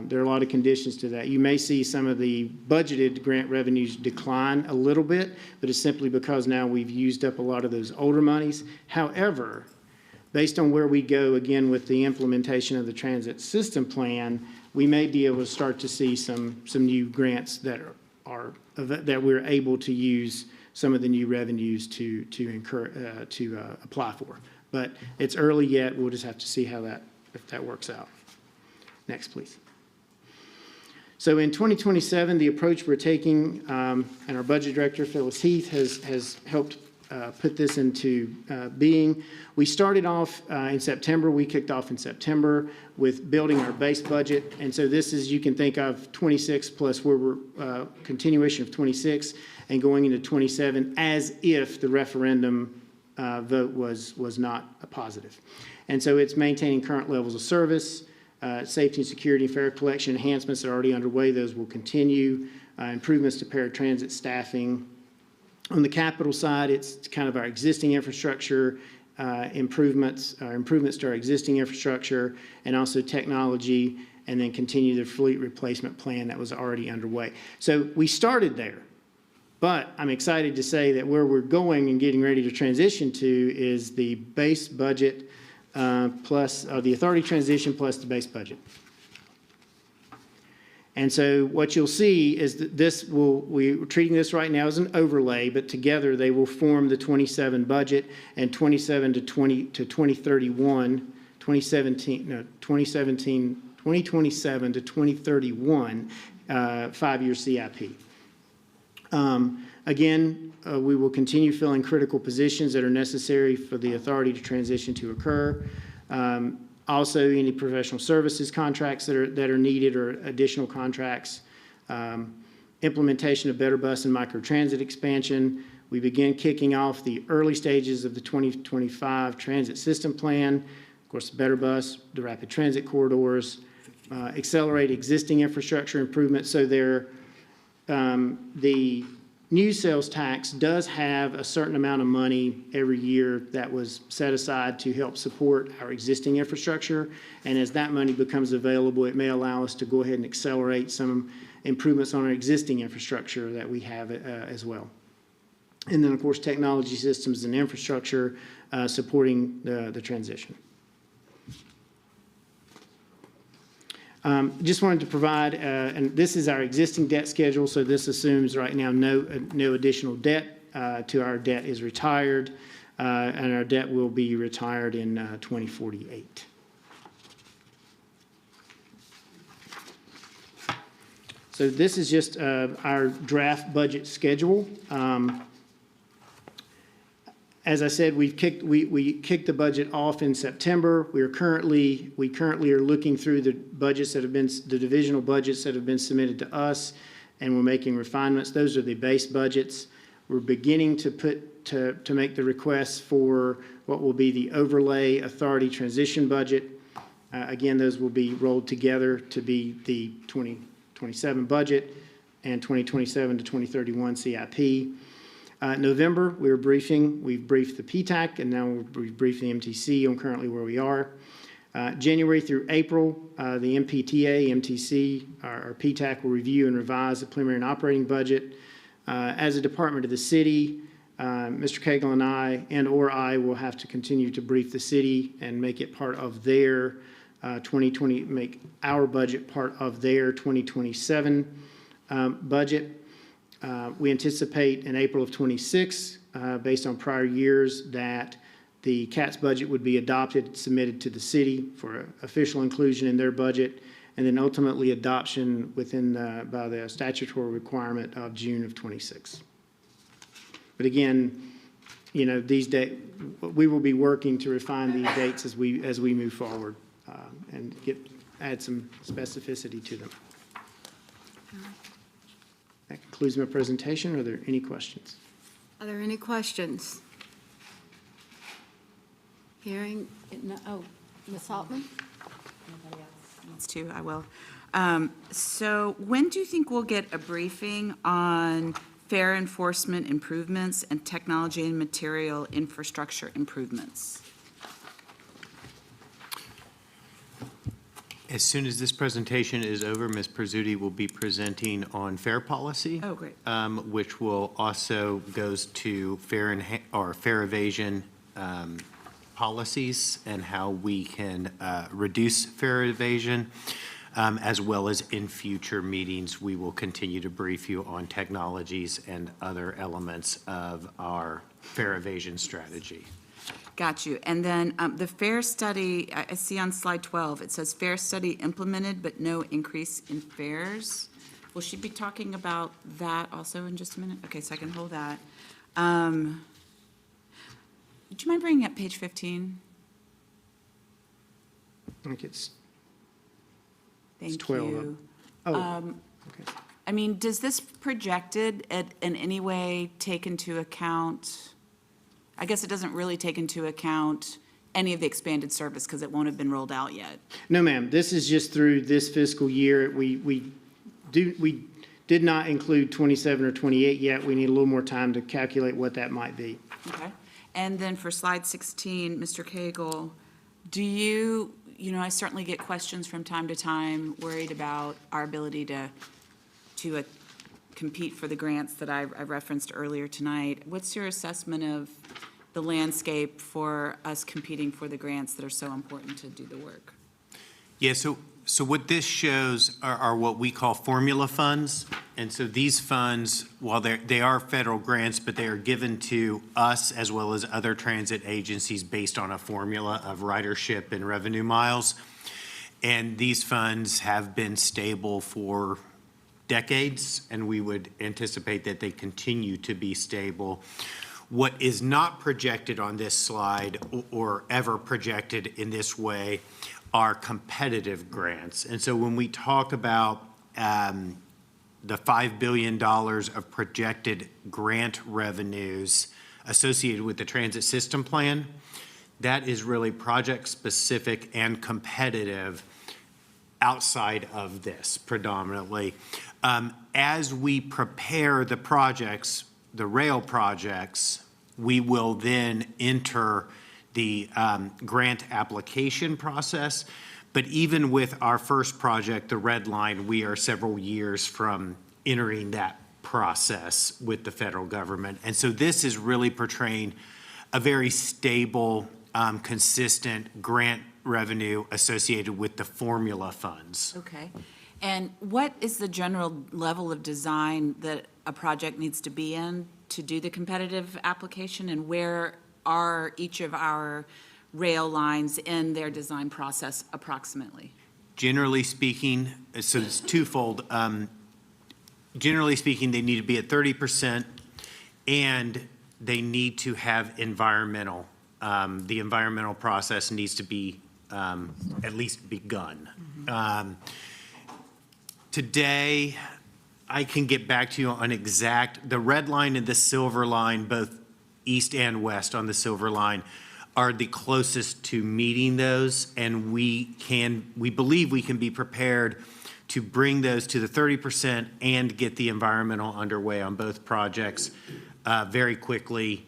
there are a lot of conditions to that. You may see some of the budgeted grant revenues decline a little bit, but it's simply because now we've used up a lot of those older monies. However, based on where we go again with the implementation of the transit system plan, we may be able to start to see some new grants that that we're able to use some of the new revenues to apply for. But it's early yet. We'll just have to see if that works out. Next, please. So in 2027, the approach we're taking, and our budget director, Phyllis Heath, has helped put this into being. We started off in September. We kicked off in September with building our base budget. And so this is, you can think of 26 plus where we're continuation of 26 and going into 27 as if the referendum vote was not a positive. And so it's maintaining current levels of service, safety and security, fare collection enhancements that are already underway. Those will continue. Improvements to paratransit staffing. On the capital side, it's kind of our existing infrastructure improvements to our existing infrastructure, and also technology, and then continue the fleet replacement plan that was already underway. So we started there, but I'm excited to say that where we're going and getting ready to transition to is the base budget plus the authority transition plus the base budget. And so what you'll see is that we're treating this right now as an overlay, but together they will form the 27 budget, and 2027 to 2031 5-year CIP. Again, we will continue filling critical positions that are necessary for the authority to transition to occur. Also, any professional services contracts that are needed or additional contracts. Implementation of Better Bus and microtransit expansion. We begin kicking off the early stages of the 2025 transit system plan. Of course, Better Bus, the rapid transit corridors. Accelerate existing infrastructure improvements. So the new sales tax does have a certain amount of money every year that was set aside to help support our existing infrastructure. And as that money becomes available, it may allow us to go ahead and accelerate some improvements on our existing infrastructure that we have as well. And then, of course, technology systems and infrastructure supporting the transition. Just wanted to provide, and this is our existing debt schedule, so this assumes right now no additional debt to our debt is retired, and our debt will be retired in 2048. So this is just our draft budget schedule. As I said, we kicked the budget off in September. We currently are looking through the budgets that have been, the divisional budgets that have been submitted to us, and we're making refinements. Those are the base budgets. We're beginning to make the requests for what will be the overlay authority transition budget. Again, those will be rolled together to be the 2027 budget and 2027 to 2031 CIP. November, we've briefed the PTAC, and now we've briefed the MTC on currently where we are. January through April, the MPTA, MTC, our PTAC will review and revise the preliminary and operating budget. As a department of the city, Mr. Cagle and I will have to continue to brief the city and make it part of their make our budget part of their 2027 budget. We anticipate in April of '26, based on prior years, that the CATS budget would be adopted, submitted to the city for official inclusion in their budget, and then ultimately adoption by the statutory requirement of June of '26. But again, these dates, we will be working to refine these dates as we move forward and add some specificity to them. That concludes my presentation. Are there any questions? Are there any questions? Hearing, Ms. Altman? Needs to, I will. So when do you think we'll get a briefing on fair enforcement improvements and technology and material infrastructure improvements? As soon as this presentation is over, Ms. Prizzuti will be presenting on fair policy. Oh, great. Which will also goes to fair evasion policies and how we can reduce fair evasion, as well as in future meetings, we will continue to brief you on technologies and other elements of our fair evasion strategy. Got you. And then the fair study, I see on slide 12, it says fair study implemented, but no increase in fares. Will she be talking about that also in just a minute? Okay, so I can hold that. Would you mind bringing up page 15? I think it's Thank 12 you. okay. I mean, does this projected in any way take into account, I guess it doesn't really take into account any of the expanded service because it won't have been rolled out yet. No, ma'am. This is just through this fiscal year. We did not include 27 or 28 yet. We need a little more time to calculate what that might be. Okay. And then for slide 16, Mr. Cagle, I certainly get questions from time to time worried about our ability to compete for the grants that I referenced earlier tonight. What's your assessment of the landscape for us competing for the grants that are so important to do the work? Yeah, so what this shows are what we call formula funds. And so these funds, while they are federal grants, but they are given to us as well as other transit agencies based on a formula of ridership and revenue miles. And these funds have been stable for decades, and we would anticipate that they continue to be stable. What is not projected on this slide or ever projected in this way are competitive grants. And so when we talk about the $5 billion of projected grant revenues associated with the transit system plan, that is really project-specific and competitive outside of this predominantly. As we prepare the projects, the rail projects, we will then enter the grant application process. But even with our first project, the Red Line, we are several years from entering that process with the federal government. And so this is really portraying a very stable, consistent grant revenue associated with the formula funds. Okay. And what is the general level of design that a project needs to be in to do the competitive application, and where are each of our rail lines in their design process approximately? Generally speaking, so it's twofold. Generally speaking, they need to be at 30%, and they need to have environmental. The environmental process needs to be at least begun. Today, I can get back to you on exact, the red line and the silver line, both east and west on the silver line, are the closest to meeting those, and we believe we can be prepared to bring those to the 30% and get the environmental underway on both projects very quickly,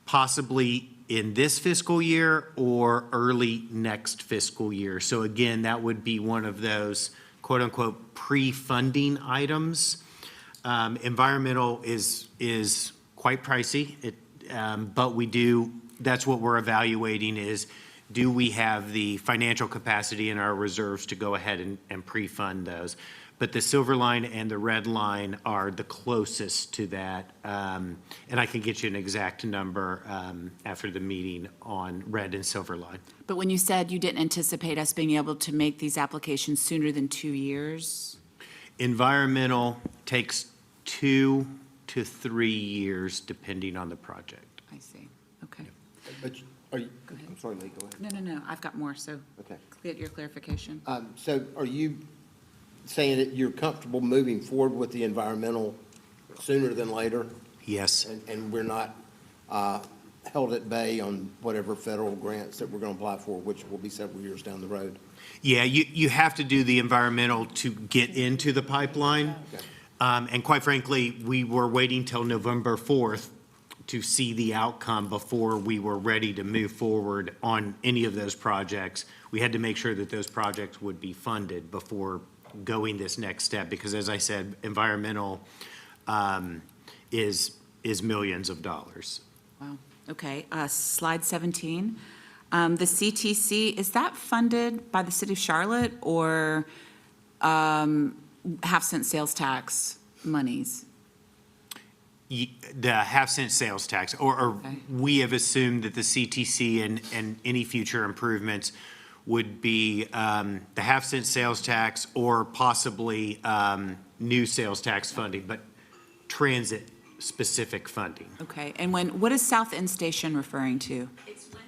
possibly in this fiscal year or early next fiscal year. So again, that would be one of those quote-unquote pre-funding items. Environmental is quite pricey, but that's what we're evaluating is, do we have the financial capacity in our reserves to go ahead and pre-fund those? But the silver line and the red line are the closest to that. And I can get you an exact number after the meeting on red and silver line. But when you said you didn't anticipate us being able to make these applications sooner than 2 years? Environmental takes 2 to 3 years, depending on the project. I see, okay. But are you, Go ahead. I'm sorry, Lee, go ahead. No, I've got more, so Okay. get your clarification. So are you saying that you're comfortable moving forward with the environmental sooner than later? Yes. And we're not held at bay on whatever federal grants that we're going to apply for, which will be several years down the road? Yeah, you have to do the environmental to get into the pipeline. Okay. And quite frankly, we were waiting till November 4th to see the outcome before we were ready to move forward on any of those projects. We had to make sure that those projects would be funded before going this next step, because as I said, environmental is millions of dollars. Wow, okay, slide 17. The CTC, is that funded by the city of Charlotte or half-cent sales tax monies? The half-cent sales tax, or Okay. we have assumed that the CTC and any future improvements would be the half-cent sales tax or possibly new sales tax funding, but transit-specific funding. Okay, and what is South End Station referring to?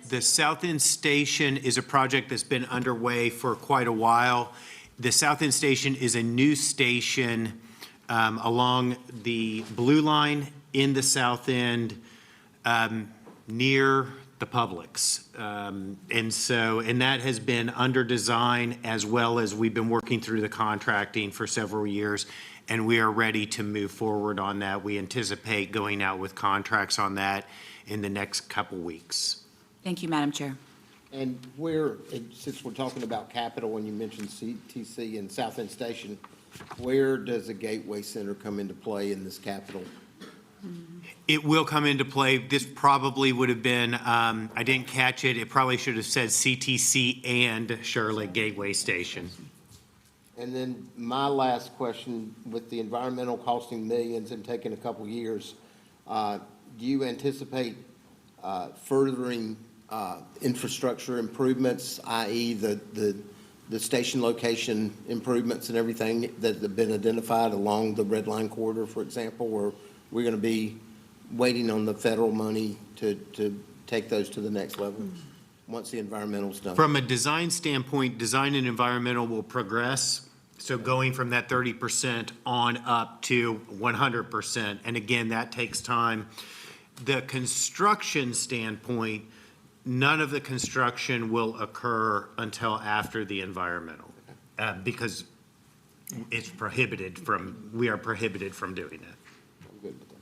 The South End Station is a project that's been underway for quite a while. The South End Station is a new station along the Blue Line in the South End near the Publix. And that has been under design, as well as we've been working through the contracting for several years, and we are ready to move forward on that. We anticipate going out with contracts on that in the next couple weeks. Thank you, Madam Chair. And since we're talking about capital, and you mentioned CTC and South End Station, where does the Gateway Center come into play in this capital? It will come into play. This probably would have been, I didn't catch it. It probably should have said CTC and Charlotte Gateway Station. And then my last question, with the environmental costing millions and taking a couple years, do you anticipate furthering infrastructure improvements, i.e. the station location improvements and everything that have been identified along the Red Line corridor, for example, or we're going to be waiting on the federal money to take those to the next level once the environmental's done? From a design standpoint, design and environmental will progress. So going from that 30% on up to 100%. And again, that takes time. The construction standpoint, none of the construction will occur until after the environmental, because it's prohibited from, we are prohibited from doing that. I'm good with that.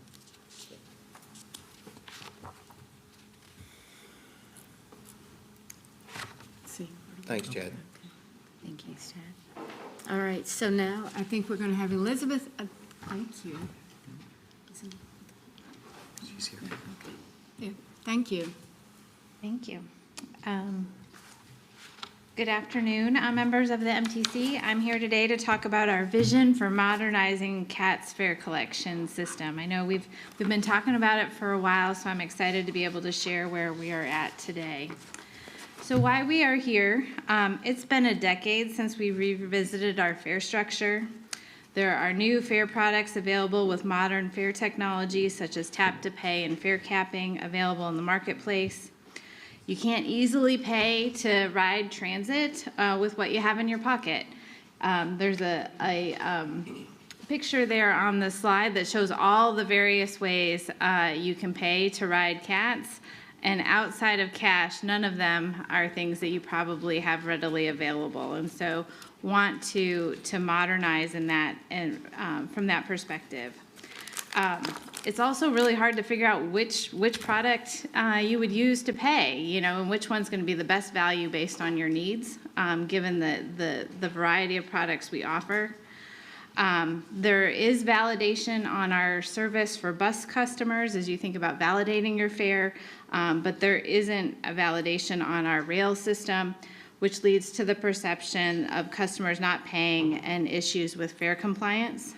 Thanks, Chad. Thank you, Chad. All right, so now I think we're going to have Elizabeth, thank you. She's here. Yeah, thank you. Thank you. Good afternoon, members of the MTC. I'm here today to talk about our vision for modernizing CAT's fare collection system. I know we've been talking about it for a while, so I'm excited to be able to share where we are at today. So why we are here, it's been a decade since we revisited our fare structure. There are new fare products available with modern fare technology, such as tap to pay and fare capping, available in the marketplace. You can't easily pay to ride transit with what you have in your pocket. There's a picture there on the slide that shows all the various ways you can pay to ride CATS. And outside of cash, none of them are things that you probably have readily available. And so want to modernize in that, and from that perspective. It's also really hard to figure out which product you would use to pay, you know, and which one's going to be the best value based on your needs, given the variety of products we offer. There is validation on our service for bus customers as you think about validating your fare, but there isn't a validation on our rail system, which leads to the perception of customers not paying and issues with fare compliance.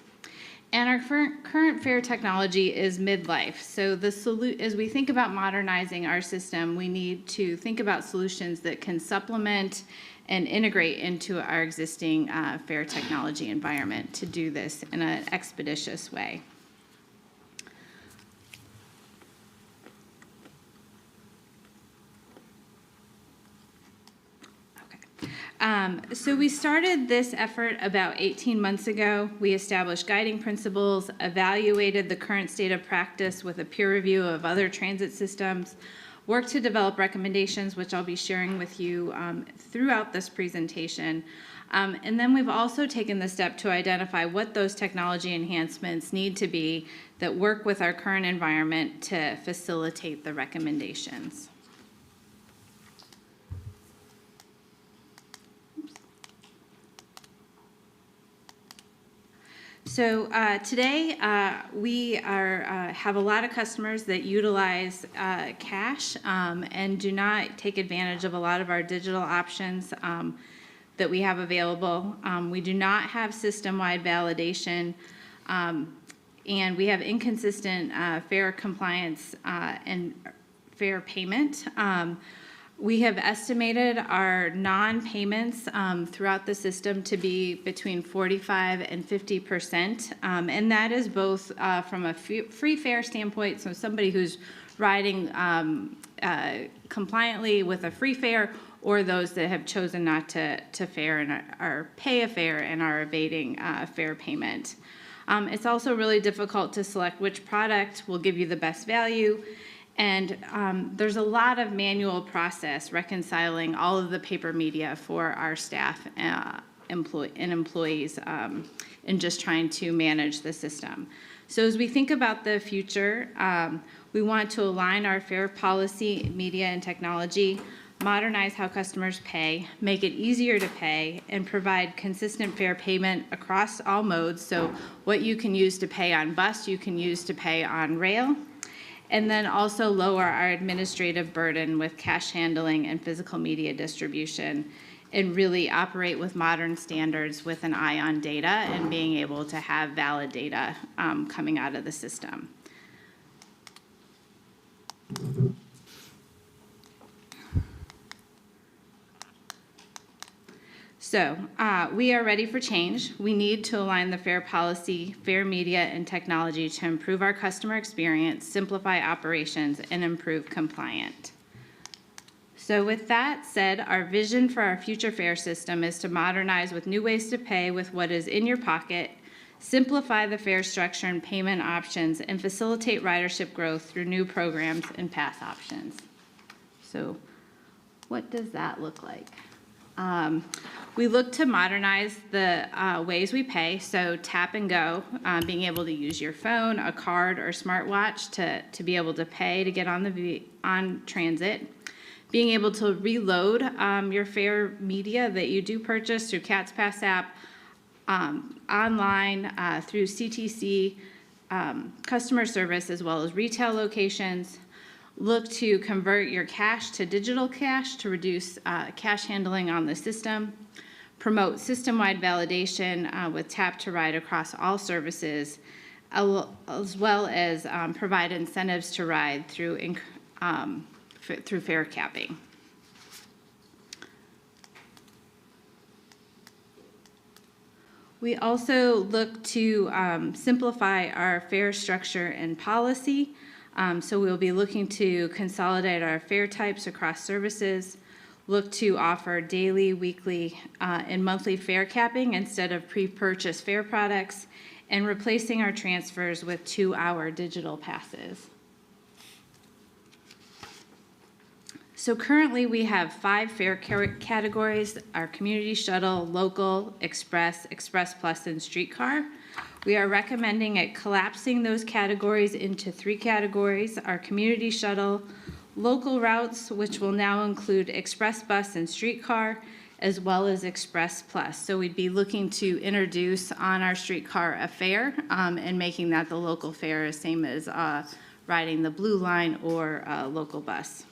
And our current fare technology is midlife. So as we think about modernizing our system, we need to think about solutions that can supplement and integrate into our existing fare technology environment to do this in an expeditious way. So we started this effort about 18 months ago. We established guiding principles, evaluated the current state of practice with a peer review of other transit systems, worked to develop recommendations, which I'll be sharing with you throughout this presentation. And then we've also taken the step to identify what those technology enhancements need to be that work with our current environment to facilitate the recommendations. So today we have a lot of customers that utilize cash and do not take advantage of a lot of our digital options that we have available. We do not have system-wide validation, and we have inconsistent fare compliance and fare payment. We have estimated our non-payments throughout the system to be between 45% and 50%, and that is both from a free fare standpoint, so somebody who's riding compliantly with a free fare, or those that have chosen not to fare and are pay a fare and are evading fare payment. It's also really difficult to select which product will give you the best value. And there's a lot of manual process reconciling all of the paper media for our staff and employees in just trying to manage the system. So as we think about the future, we want to align our fare policy, media, and technology, modernize how customers pay, make it easier to pay, and provide consistent fare payment across all modes. So what you can use to pay on bus, you can use to pay on rail. And then also lower our administrative burden with cash handling and physical media distribution, and really operate with modern standards with an eye on data and being able to have valid data coming out of the system. So we are ready for change. We need to align the fare policy, fare media, and technology to improve our customer experience, simplify operations, and improve compliance. So with that said, our vision for our future fare system is to modernize with new ways to pay with what is in your pocket, simplify the fare structure and payment options, and facilitate ridership growth through new programs and pass options. So what does that look like? We look to modernize the ways we pay, so tap and go, being able to use your phone, a card, or smartwatch to be able to pay to get on transit. Being able to reload your fare media that you do purchase through CATS Pass app, online, through CTC, customer service, as well as retail locations. Look to convert your cash to digital cash to reduce cash handling on the system. Promote system-wide validation with tap to ride across all services, as well as provide incentives to ride through fare capping. We also look to simplify our fare structure and policy. So we'll be looking to consolidate our fare types across services, look to offer daily, weekly, and monthly fare capping instead of pre-purchased fare products, and replacing our transfers with 2-hour digital passes. So currently, we have 5 fare categories: our community shuttle, local, express, express plus, and streetcar. We are recommending collapsing those categories into 3 categories: our community shuttle, local routes, which will now include express bus and streetcar, as well as express plus. So we'd be looking to introduce on our streetcar a fare and making that the local fare is same as riding the blue line or local bus.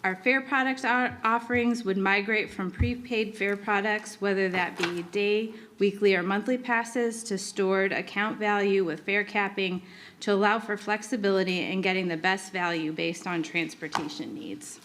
Our fare products offerings would migrate from prepaid fare products, whether that be day, weekly, or monthly passes, to stored account value with fare capping to allow for flexibility in getting the best value based on transportation needs.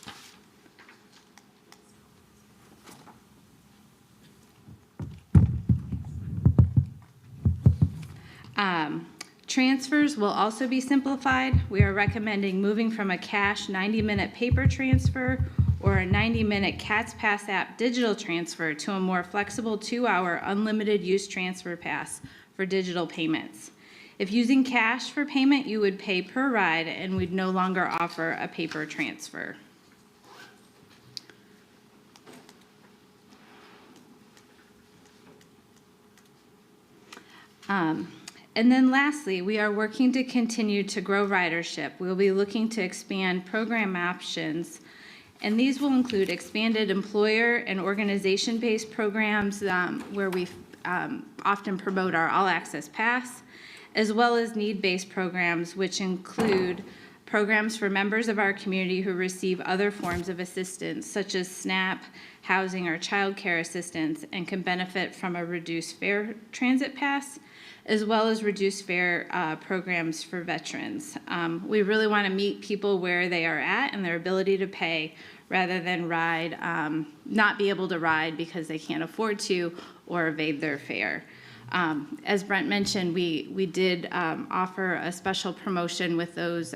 Transfers will also be simplified. We are recommending moving from a cash 90-minute paper transfer or a 90-minute CATS Pass app digital transfer to a more flexible 2-hour unlimited use transfer pass for digital payments. If using cash for payment, you would pay per ride and we'd no longer offer a paper transfer. And then lastly, we are working to continue to grow ridership. We'll be looking to expand program options, and these will include expanded employer and organization-based programs where we often promote our All Access Pass, as well as need-based programs, which include programs for members of our community who receive other forms of assistance, such as SNAP, housing, or child care assistance, and can benefit from a reduced fare transit pass, as well as reduced fare programs for veterans. We really want to meet people where they are at and their ability to pay, rather than not be able to ride because they can't afford to or evade their fare. As Brent mentioned, we did offer a special promotion with those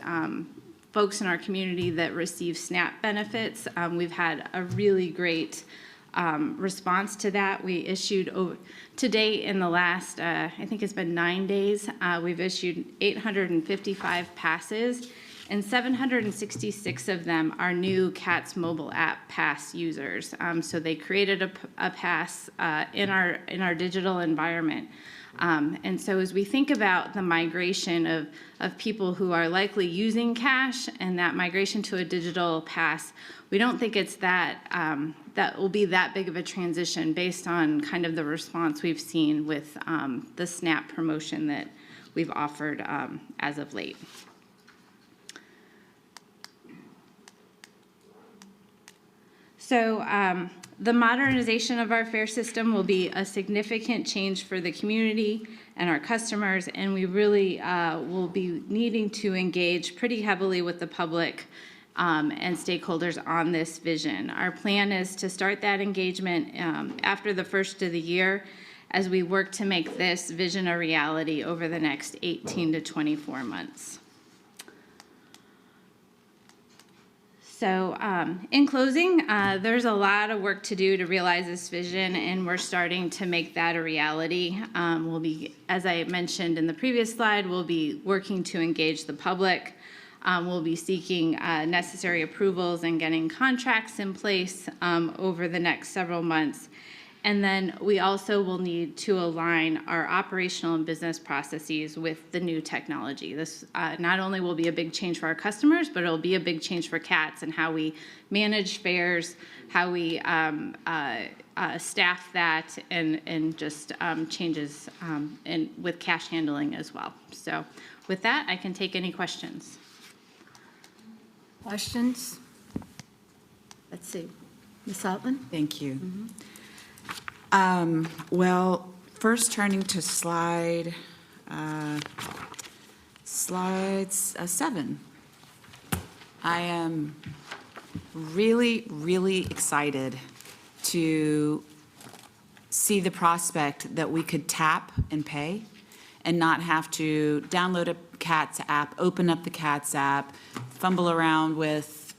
folks in our community that receive SNAP benefits. We've had a really great response to that. We issued, to date in the last, I think it's been 9 days, we've issued 855 passes, and 766 of them are new CATS mobile app pass users. So they created a pass in our digital environment. And so as we think about the migration of people who are likely using cash and that migration to a digital pass, we don't think it's that will be that big of a transition based on kind of the response we've seen with the SNAP promotion that we've offered as of late. So the modernization of our fare system will be a significant change for the community and our customers, and we really will be needing to engage pretty heavily with the public and stakeholders on this vision. Our plan is to start that engagement after the first of the year as we work to make this vision a reality over the next 18 to 24 months. So in closing, there's a lot of work to do to realize this vision, and we're starting to make that a reality. We'll be, as I mentioned in the previous slide, we'll be working to engage the public. We'll be seeking necessary approvals and getting contracts in place over the next several months. And then we also will need to align our operational and business processes with the new technology. This not only will be a big change for our customers, but it'll be a big change for CATS and how we manage fares, how we staff that, and just changes with cash handling as well. So with that, I can take any questions. Questions? Let's see. Ms. Altman? Thank you. Well, first turning to slides 7. I am really, really excited to see the prospect that we could tap and pay and not have to download a CATS app, open up the CATS app, fumble around with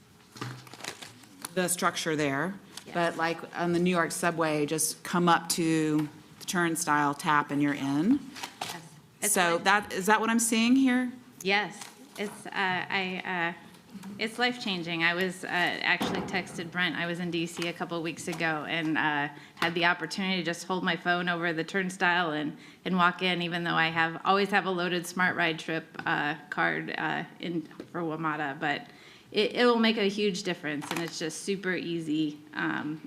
the structure there. But like on the New York subway, just come up to the turnstile, tap, and you're in. So is that what I'm seeing here? Yes, it's life-changing. I was actually texted Brent, I was in DC a couple of weeks ago and had the opportunity to just hold my phone over the turnstile and walk in, even though I always have a loaded Smart Ride Trip card in for WMATA, but it will make a huge difference, and it's just super easy, and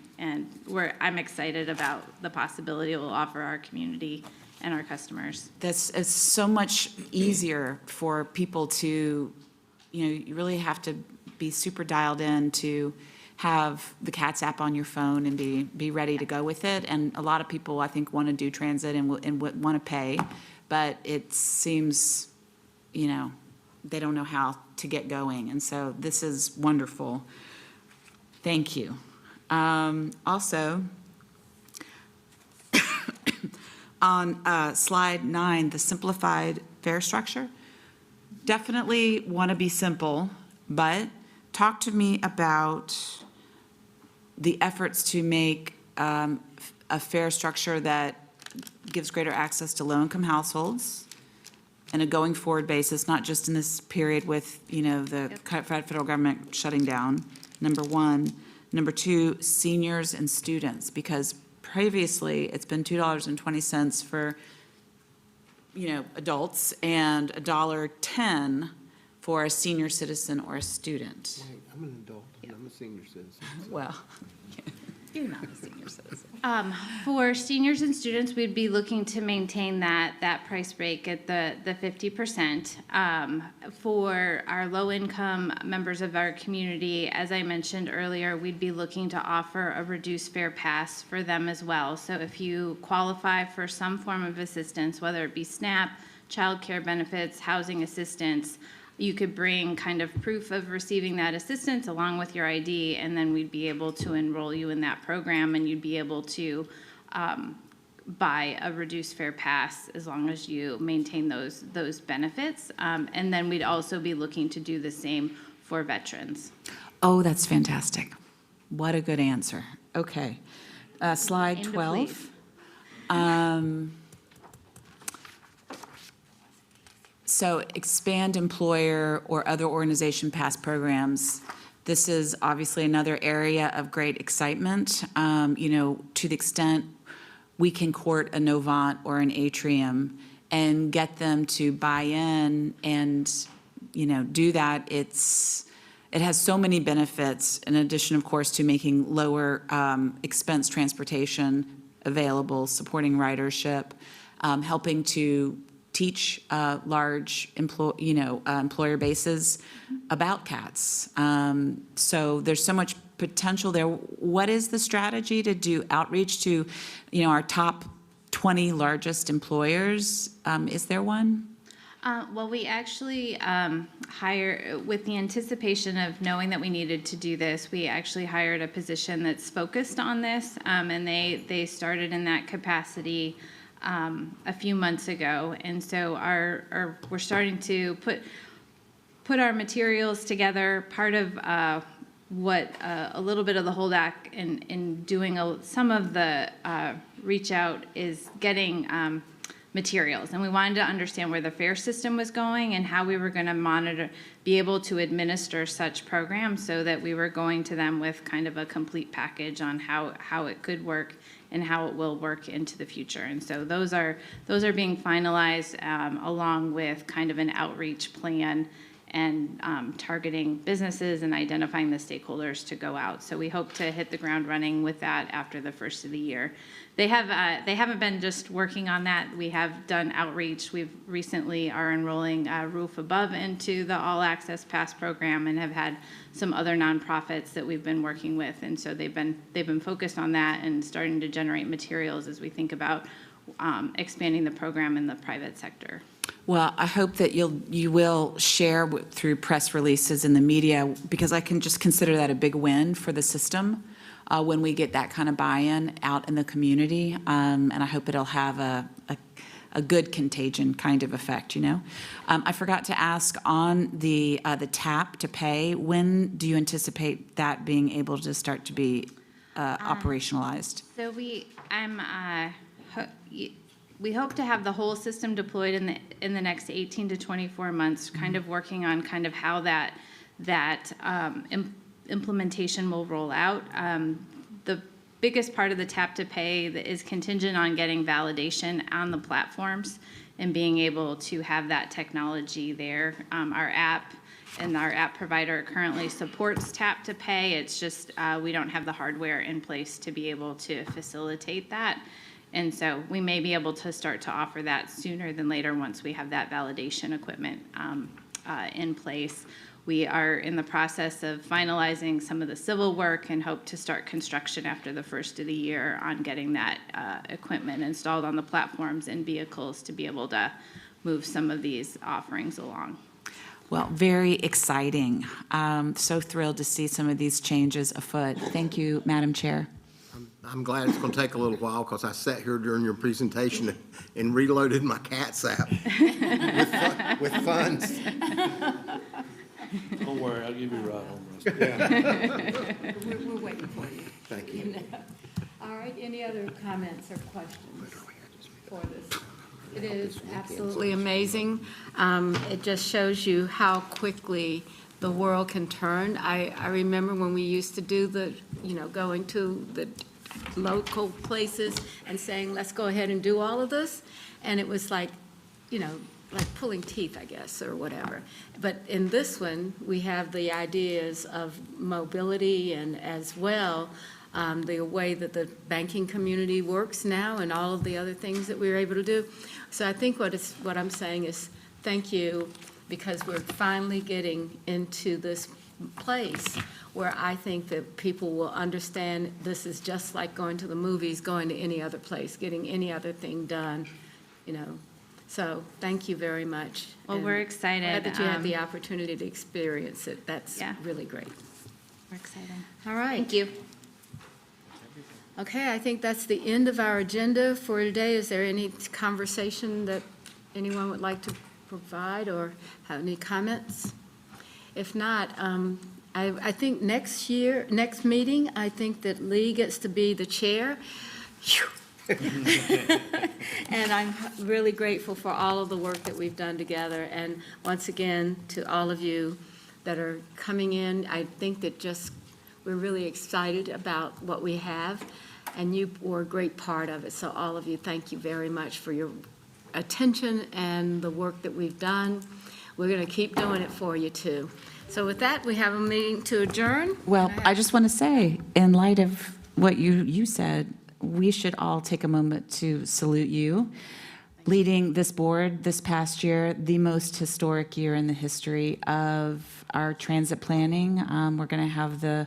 I'm excited about the possibility it will offer our community and our customers. It's so much easier for people to, you really have to be super dialed in to have the CATS app on your phone and be ready to go with it. And a lot of people, I think, want to do transit and want to pay, but it seems, they don't know how to get going. And so this is wonderful. Thank you. Also, on slide 9, the simplified fare structure. Definitely want to be simple, but talk to me about the efforts to make a fare structure that gives greater access to low-income households on a going forward basis, not just in this period with, the federal government shutting down, number one. Number two, seniors and students, because previously it's been $2.20 for, adults and $1.10 for a senior citizen or a student. Wait, I'm an adult and I'm a senior citizen. Well, you're not a senior citizen. For seniors and students, we'd be looking to maintain that price break at the 50%. For our low-income members of our community, as I mentioned earlier, we'd be looking to offer a reduced fare pass for them as well. So if you qualify for some form of assistance, whether it be SNAP, child care benefits, housing assistance, you could bring kind of proof of receiving that assistance along with your ID, and then we'd be able to enroll you in that program, and you'd be able to buy a reduced fare pass as long as you maintain those benefits. And then we'd also be looking to do the same for veterans. Oh, that's fantastic. What a good answer. Okay. Slide 12. So expand employer or other organization past programs. This is obviously another area of great excitement. To the extent we can court a Novant or an Atrium and get them to buy in and, do that, it has so many benefits, in addition, of course, to making lower expense transportation available, supporting ridership, helping to teach large employer bases about CATS. So there's so much potential there. What is the strategy to do outreach to, our top 20 largest employers? Is there one? Well, we actually with the anticipation of knowing that we needed to do this, we actually hired a position that's focused on this, and they started in that capacity a few months ago, and so we're starting to put our materials together. Part of what a little bit of the holdout in doing some of the reach out is getting materials, and we wanted to understand where the fare system was going and how we were going to be able to administer such programs, so that we were going to them with kind of a complete package on how it could work and how it will work into the future. And so those are being finalized along with kind of an outreach plan and targeting businesses and identifying the stakeholders to go out. So we hope to hit the ground running with that after the first of the year. They haven't been just working on that. We have done outreach. We've recently are enrolling Roof Above into the All Access Pass program, and have had some other nonprofits that we've been working with. And so they've been focused on that and starting to generate materials as we think about expanding the program in the private sector. Well, I hope that you will share through press releases in the media, because I can just consider that a big win for the system when we get that kind of buy-in out in the community. And I hope it'll have a good contagion kind of effect, you know? I forgot to ask on the tap to pay, when do you anticipate that being able to start to be operationalized? So we hope to have the whole system deployed in the next 18 to 24 months, kind of working on kind of how that implementation will roll out. The biggest part of the tap to pay is contingent on getting validation on the platforms and being able to have that technology there. Our app and our app provider currently supports tap to pay. It's just we don't have the hardware in place to be able to facilitate that. And so we may be able to start to offer that sooner than later once we have that validation equipment in place. We are in the process of finalizing some of the civil work and hope to start construction after the first of the year on getting that equipment installed on the platforms and vehicles to be able to move some of these offerings along. Well, very exciting. So thrilled to see some of these changes afoot. Thank you, Madam Chair. I'm glad it's going to take a little while because I sat here during your presentation and reloaded my CATS app with funds. Don't worry, I'll give you a ride home. We're waiting for you. Thank you. All right, any other comments or questions for this? It is absolutely amazing. It just shows you how quickly the world can turn. I remember when we used to do going to the local places and saying, let's go ahead and do all of this. And it was like, like pulling teeth, I guess, or whatever. But in this one, we have the ideas of mobility and as well the way that the banking community works now and all of the other things that we were able to do. So I think what I'm saying is thank you, because we're finally getting into this place where I think that people will understand this is just like going to the movies, going to any other place, getting any other thing done, So thank you very much. Well, we're excited. Glad that you had the opportunity to experience it. That's really great. We're excited. All right. Thank you. Okay, I think that's the end of our agenda for today. Is there any conversation that anyone would like to provide or have any comments? If not, I think next meeting, I think that Lee gets to be the chair. And I'm really grateful for all of the work that we've done together. And once again, to all of you that are coming in, I think that we're really excited about what we have. And you were a great part of it. So all of you, thank you very much for your attention and the work that we've done. We're going to keep doing it for you, too. So with that, we have a meeting to adjourn. Well, I just want to say, in light of what you said, we should all take a moment to salute you. Leading this board this past year, the most historic year in the history of our transit planning. We're going to have the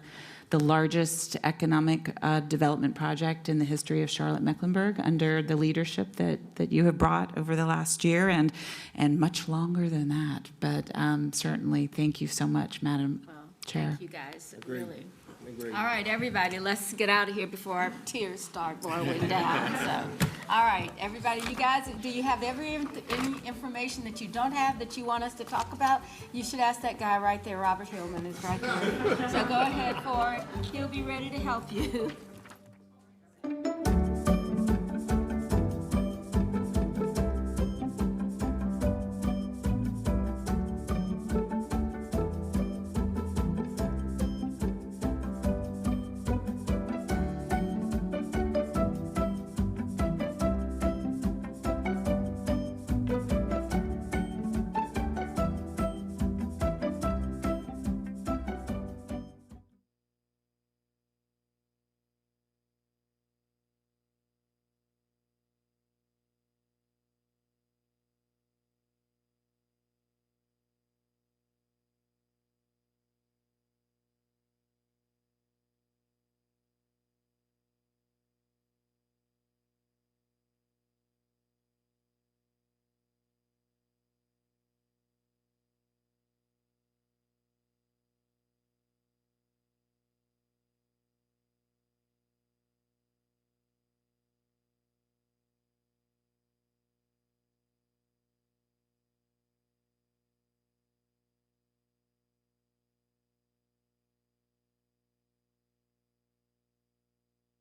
largest economic development project in the history of Charlotte-Mecklenburg under the leadership that you have brought over the last year and much longer than that. But certainly, thank you so much, Madam Chair. Thank you, guys. Really. All right, everybody, let's get out of here before our tears start blowing down. So, all right, everybody, you guys, do you have any information that you don't have that you want us to talk about? You should ask that guy right there, Robert Hillman is right there. So go ahead for it. He'll be ready to help you.